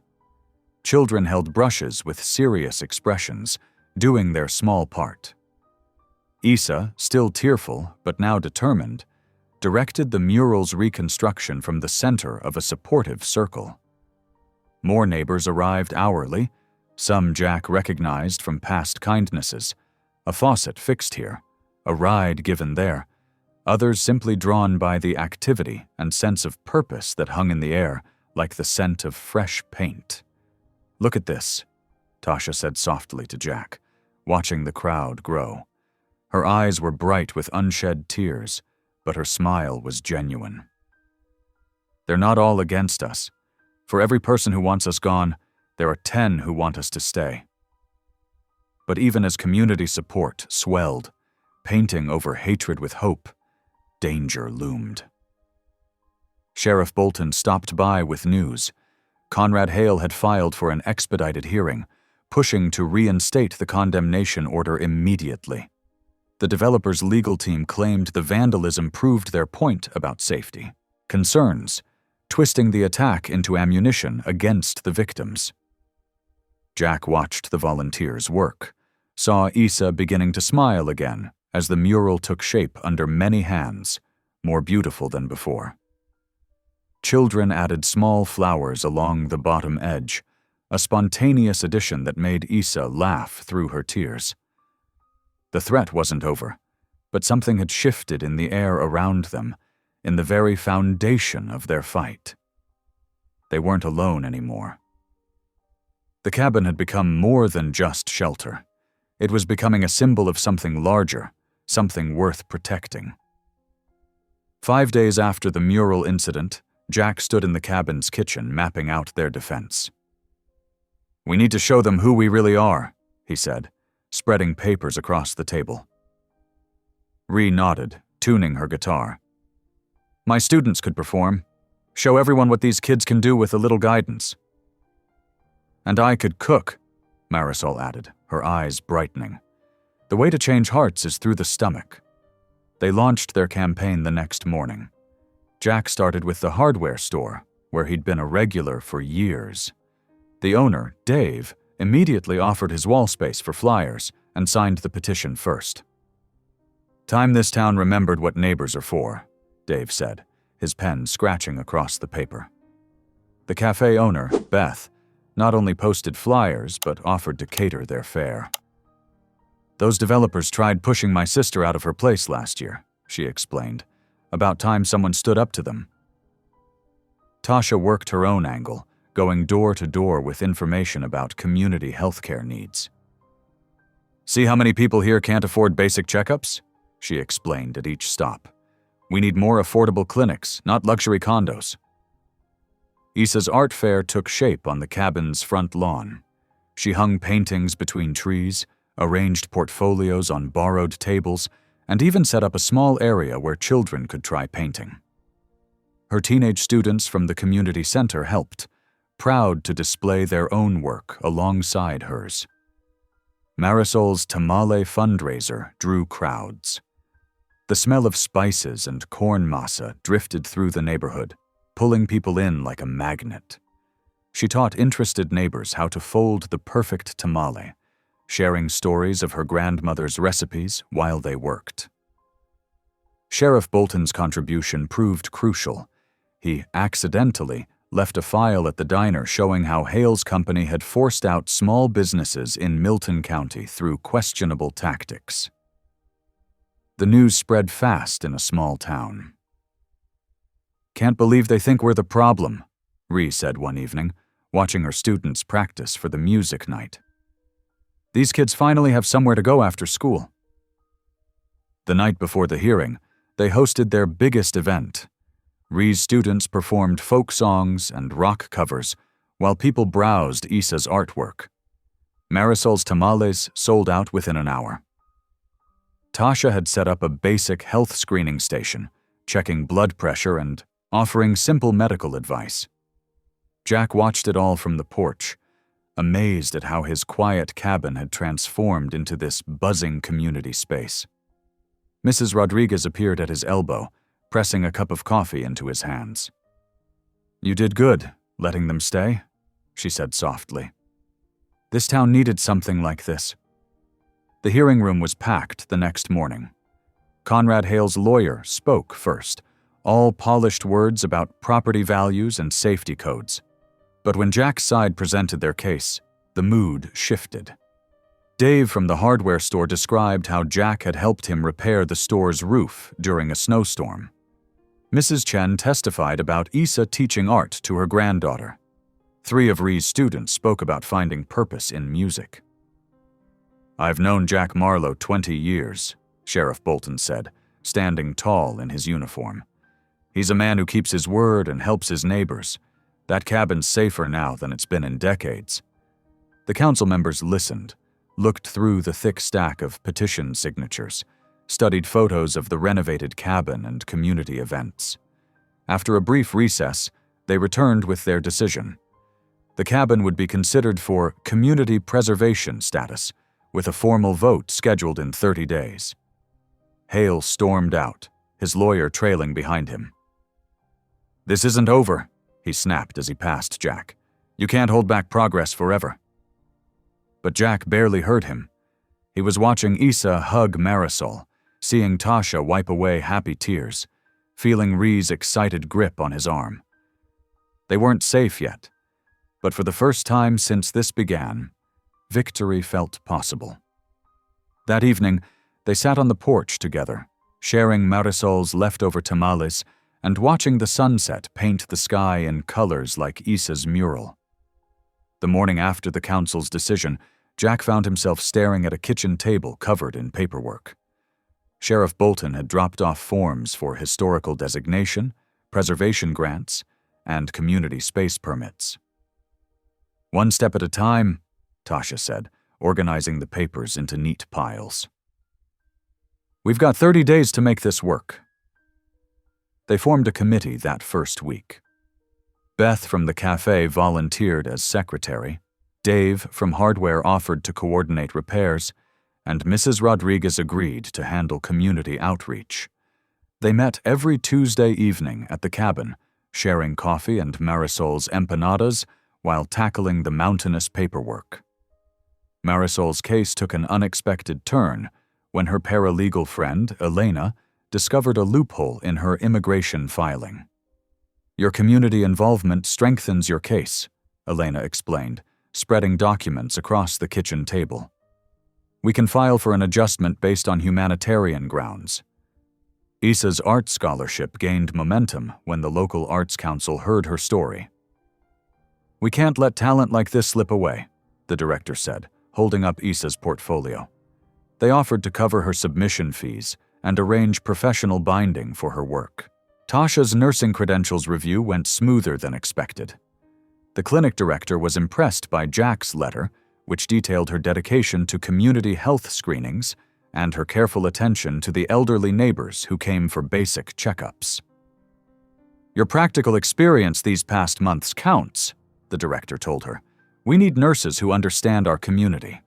Children held brushes with serious expressions, doing their small part. Isa, still tearful but now determined, directed the mural's reconstruction from the center of a supportive circle. More neighbors arrived hourly, some Jack recognized from past kindnesses, a faucet fixed here, a ride given there, others simply drawn by the activity and sense of purpose that hung in the air like the scent of fresh paint. "Look at this," Tasha said softly to Jack, watching the crowd grow. Her eyes were bright with unshed tears, but her smile was genuine. "They're not all against us. For every person who wants us gone, there are 10 who want us to stay." But even as community support swelled, painting over hatred with hope, danger loomed. Sheriff Bolton stopped by with news. Conrad Hale had filed for an expedited hearing, pushing to reinstate the condemnation order immediately. The developers' legal team claimed the vandalism proved their point about safety. Concerns, twisting the attack into ammunition against the victims. Jack watched the volunteers work, saw Isa beginning to smile again as the mural took shape under many hands, more beautiful than before. Children added small flowers along the bottom edge, a spontaneous addition that made Isa laugh through her tears. The threat wasn't over, but something had shifted in the air around them, in the very foundation of their fight. They weren't alone anymore. The cabin had become more than just shelter. It was becoming a symbol of something larger, something worth protecting. 5 days after the mural incident, Jack stood in the cabin's kitchen mapping out their defense. "We need to show them who we really are," he said, spreading papers across the table. Ree nodded, tuning her guitar. "My students could perform. Show everyone what these kids can do with a little guidance." "And I could cook," Marisol added, her eyes brightening. "The way to change hearts is through the stomach." They launched their campaign the next morning. Jack started with the hardware store, where he'd been a regular for years. The owner, Dave, immediately offered his wall space for flyers and signed the petition first. "Time this town remembered what neighbors are for," Dave said, his pen scratching across the paper. The cafe owner, Beth, not only posted flyers but offered to cater their fare. "Those developers tried pushing my sister out of her place last year," she explained. "About time someone stood up to them." Tasha worked her own angle, going door to door with information about community healthcare needs. "See how many people here can't afford basic checkups? she explained at each stop. "We need more affordable clinics, not luxury condos." Issa's art fair took shape on the cabin's front lawn. She hung paintings between trees, arranged portfolios on borrowed tables, and even set up a small area where children could try painting. Her teenage students from the community center helped, proud to display their own work alongside hers. Marisol's tamale fundraiser drew crowds. The smell of spices and corn masa drifted through the neighborhood, pulling people in like a magnet. She taught interested neighbors how to fold the perfect tamale, sharing stories of her grandmother's recipes while they worked. Sheriff Bolton's contribution proved crucial. He accidentally left a file at the diner showing how Hale's company had forced out small businesses in Milton County through questionable tactics. The news spread fast in a small town. "Can't believe they think we're the problem," Ree said one evening, watching her students practice for the music night. "These kids finally have somewhere to go after school." The night before the hearing, they hosted their biggest event. Ree's students performed folk songs and rock covers while people browsed Issa's artwork. Marisol's tamales sold out within an hour. Tasha had set up a basic health screening station, checking blood pressure and offering simple medical advice. Jack watched it all from the porch, amazed at how his quiet cabin had transformed into this buzzing community space. Mrs. Rodriguez appeared at his elbow, pressing a cup of coffee into his hands. "You did good, letting them stay," she said softly. "This town needed something like this." The hearing room was packed the next morning. Conrad Hale's lawyer spoke first, all polished words about property values and safety codes. But when Jack's side presented their case, the mood shifted. Dave from the hardware store described how Jack had helped him repair the store's roof during a snowstorm. Mrs. Chen testified about Issa teaching art to her granddaughter. 3 of Ree's students spoke about finding purpose in music. "I've known Jack Marlowe 20 years, Sheriff Bolton said, standing tall in his uniform. "He's a man who keeps his word and helps his neighbors. That cabin's safer now than it's been in decades." The council members listened, looked through the thick stack of petition signatures, studied photos of the renovated cabin and community events. After a brief recess, they returned with their decision. The cabin would be considered for community preservation status, with a formal vote scheduled in 30 days. Hale stormed out, his lawyer trailing behind him. "This isn't over," he snapped as he passed Jack. "You can't hold back progress forever." But Jack barely heard him. He was watching Issa hug Marisol, seeing Tasha wipe away happy tears, feeling Ree's excited grip on his arm. They weren't safe yet, but for the first time since this began, victory felt possible. That evening, they sat on the porch together, sharing Marisol's leftover tamales and watching the sunset paint the sky in colors like Issa's mural. The morning after the council's decision, Jack found himself staring at a kitchen table covered in paperwork. Sheriff Bolton had dropped off forms for historical designation, preservation grants, and community space permits. "One step at a time," Tasha said, organizing the papers into neat piles. "We've got 30 days to make this work." They formed a committee that first week. Beth from the cafe volunteered as secretary, Dave from hardware offered to coordinate repairs, and Mrs. Rodriguez agreed to handle community outreach. They met every Tuesday evening at the cabin, sharing coffee and Marisol's empanadas while tackling the mountainous paperwork. Marisol's case took an unexpected turn when her paralegal friend, Elena, discovered a loophole in her immigration filing. "Your community involvement strengthens your case," Elena explained, spreading documents across the kitchen table. "We can file for an adjustment based on humanitarian grounds." Issa's art scholarship gained momentum when the local arts council heard her story. "We can't let talent like this slip away," the director said, holding up Issa's portfolio. They offered to cover her submission fees, and arrange professional binding for her work. Tasha's nursing credentials review went smoother than expected. The clinic director was impressed by Jack's letter, which detailed her dedication to community health screenings and her careful attention to the elderly neighbors who came for basic checkups. "Your practical experience these past months counts," the director told her. "We need nurses who understand our community."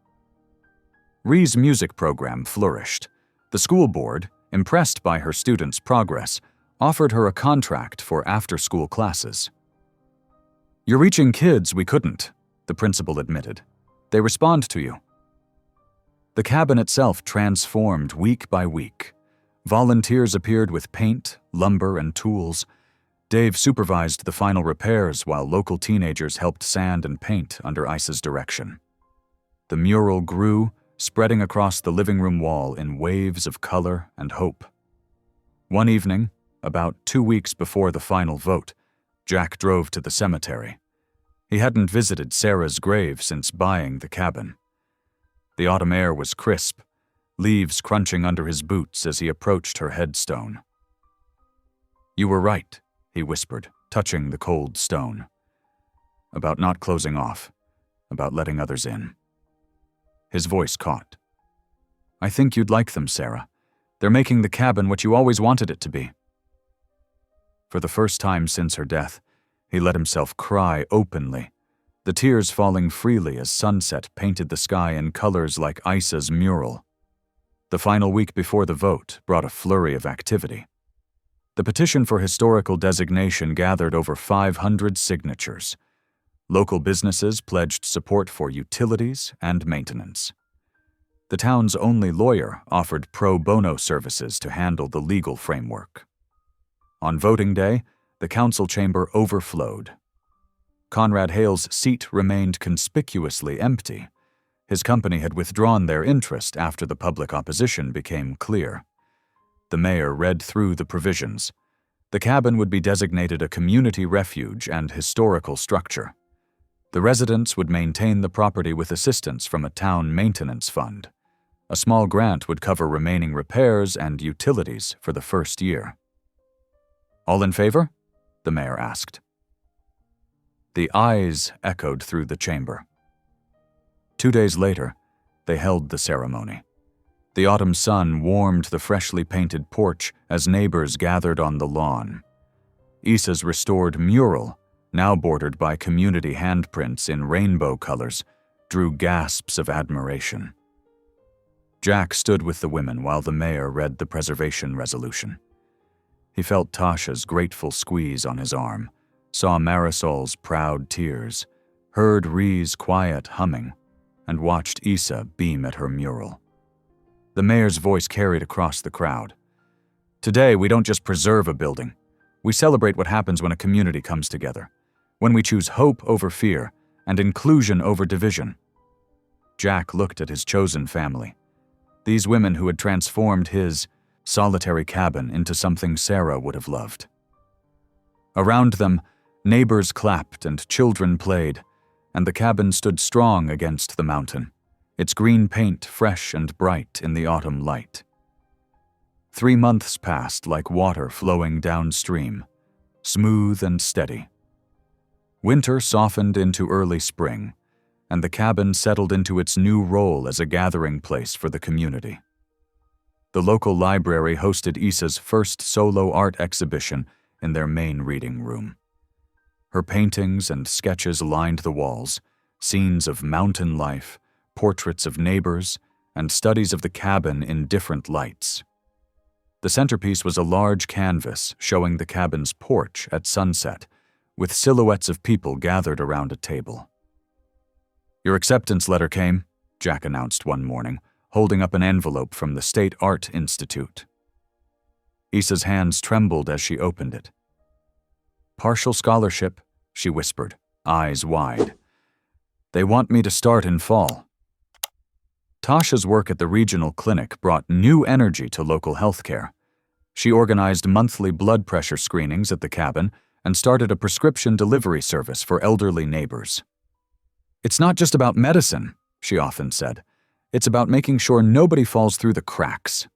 Ree's music program flourished. The school board, impressed by her students' progress, offered her a contract for after-school classes. "You're reaching kids we couldn't," the principal admitted. "They respond to you." The cabin itself transformed week by week. Volunteers appeared with paint, lumber, and tools. Dave supervised the final repairs while local teenagers helped sand and paint under Isa's direction. The mural grew, spreading across the living room wall in waves of color and hope. One evening, about 2 weeks before the final vote, Jack drove to the cemetery. He hadn't visited Sarah's grave since buying the cabin. The autumn air was crisp, leaves crunching under his boots as he approached her headstone. "You were right," he whispered, touching the cold stone. "About not closing off, about letting others in." His voice caught. "I think you'd like them, Sarah. They're making the cabin what you always wanted it to be." For the first time since her death, he let himself cry openly, the tears falling freely as sunset painted the sky in colors like Isa's mural. The final week before the vote brought a flurry of activity. The petition for historical designation gathered over 500 signatures. Local businesses pledged support for utilities and maintenance. The town's only lawyer offered pro bono services to handle the legal framework. On voting day, the council chamber overflowed. Conrad Hale's seat remained conspicuously empty. His company had withdrawn their interest after the public opposition became clear. The mayor read through the provisions. The cabin would be designated a community refuge and historical structure. The residents would maintain the property with assistance from a town maintenance fund. A small grant would cover remaining repairs and utilities for the first year. "All in favor?" the mayor asked. The ayes echoed through the chamber. 2 days later, they held the ceremony. The autumn sun warmed the freshly painted porch as neighbors gathered on the lawn. Isa's restored mural, now bordered by community handprints in rainbow colors, drew gasps of admiration. Jack stood with the women while the mayor read the preservation resolution. He felt Tasha's grateful squeeze on his arm, saw Marisol's proud tears, heard Ree's quiet humming, and watched Isa beam at her mural. The mayor's voice carried across the crowd. "Today, we don't just preserve a building. We celebrate what happens when a community comes together, when we choose hope over fear and inclusion over division." Jack looked at his chosen family, these women who had transformed his solitary cabin into something Sarah would have loved. Around them, neighbors clapped and children played, and the cabin stood strong against the mountain, its green paint fresh and bright in the autumn light. 3 months passed like water flowing downstream, smooth and steady. Winter softened into early spring, and the cabin settled into its new role as a gathering place for the community. The local library hosted Isa's first solo art exhibition in their main reading room. Her paintings and sketches lined the walls, scenes of mountain life, portraits of neighbors, and studies of the cabin in different lights. The centerpiece was a large canvas showing the cabin's porch at sunset, with silhouettes of people gathered around a table. "Your acceptance letter came," Jack announced one morning, holding up an envelope from the State Art Institute. Isa's hands trembled as she opened it. "Partial scholarship," she whispered, eyes wide. "They want me to start in fall." Tasha's work at the regional clinic brought new energy to local healthcare. She organized monthly blood pressure screenings at the cabin and started a prescription delivery service for elderly neighbors. "It's not just about medicine," she often said. "It's about making sure nobody falls through the cracks."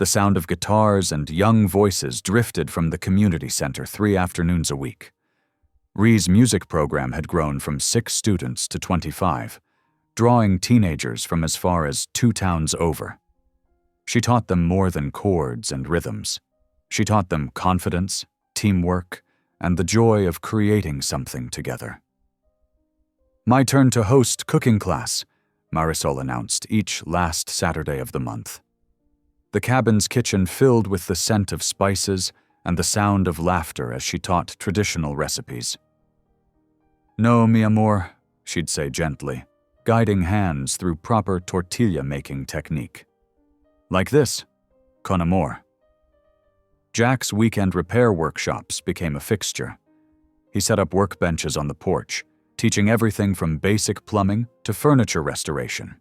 The sound of guitars and young voices drifted from the community center 3 afternoons a week. Rhee's music program had grown from 6 students to 25, drawing teenagers from as far as 2 towns over. She taught them more than chords and rhythms. She taught them confidence, teamwork, and the joy of creating something together. "My turn to host cooking class," Marisol announced each last Saturday of the month. The cabin's kitchen filled with the scent of spices and the sound of laughter as she taught traditional recipes. "No, mi amor," she'd say gently, guiding hands through proper tortilla-making technique. "Like this, con amor." Jack's weekend repair workshops became a fixture. He set up workbenches on the porch, teaching everything from basic plumbing to furniture restoration.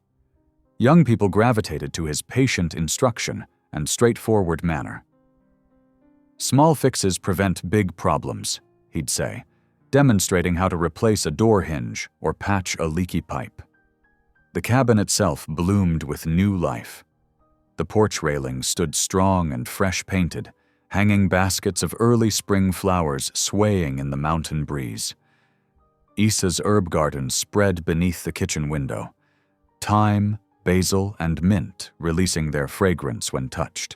Young people gravitated to his patient instruction and straightforward manner. "Small fixes prevent big problems," he'd say, demonstrating how to replace a door hinge or patch a leaky pipe. The cabin itself bloomed with new life. The porch railings stood strong and fresh painted, hanging baskets of early spring flowers swaying in the mountain breeze. Issa's herb garden spread beneath the kitchen window, thyme, basil, and mint releasing their fragrance when touched.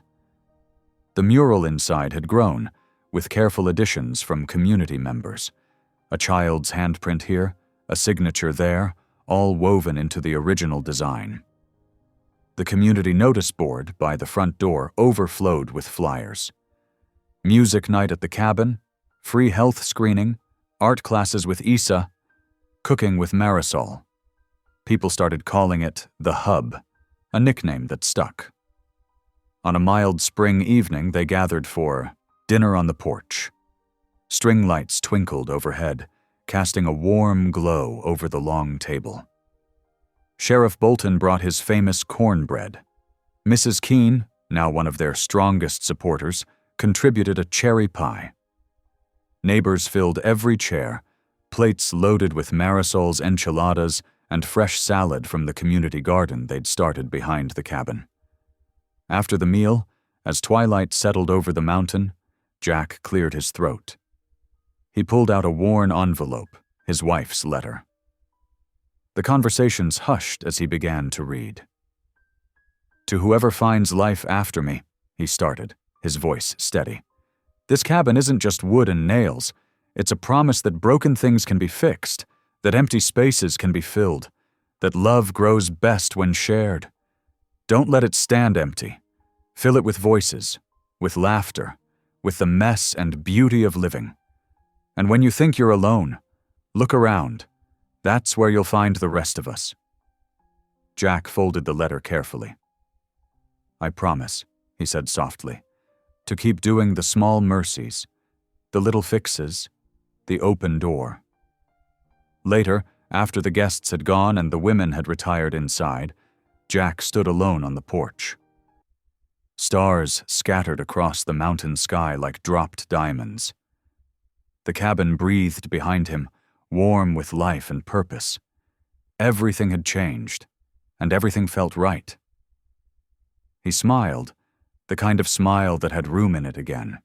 The mural inside had grown, with careful additions from community members. A child's handprint here, a signature there, all woven into the original design. The community notice board by the front door overflowed with flyers. Music night at the cabin, free health screening, art classes with Issa, cooking with Marisol. People started calling it the Hub, a nickname that stuck. On a mild spring evening, they gathered for dinner on the porch. String lights twinkled overhead, casting a warm glow over the long table. Sheriff Bolton brought his famous cornbread. Mrs. Keene, now one of their strongest supporters, contributed a cherry pie. Neighbors filled every chair, plates loaded with Marisol's enchiladas and fresh salad from the community garden they'd started behind the cabin. After the meal, as twilight settled over the mountain, Jack cleared his throat. He pulled out a worn envelope, his wife's letter. The conversations hushed as he began to read. "To whoever finds life after me," he started, his voice steady. "This cabin isn't just wood and nails. It's a promise that broken things can be fixed, that empty spaces can be filled, that love grows best when shared. Don't let it stand empty. Fill it with voices, with laughter, with the mess and beauty of living. And when you think you're alone, look around. That's where you'll find the rest of us." Jack folded the letter carefully. "I promise," he said softly, "to keep doing the small mercies, the little fixes, the open door." Later, after the guests had gone and the women had retired inside, Jack stood alone on the porch. Stars scattered across the mountain sky like dropped diamonds. The cabin breathed behind him, warm with life and purpose. Everything had changed, and everything felt right. He smiled, the kind of smile that had room in it again.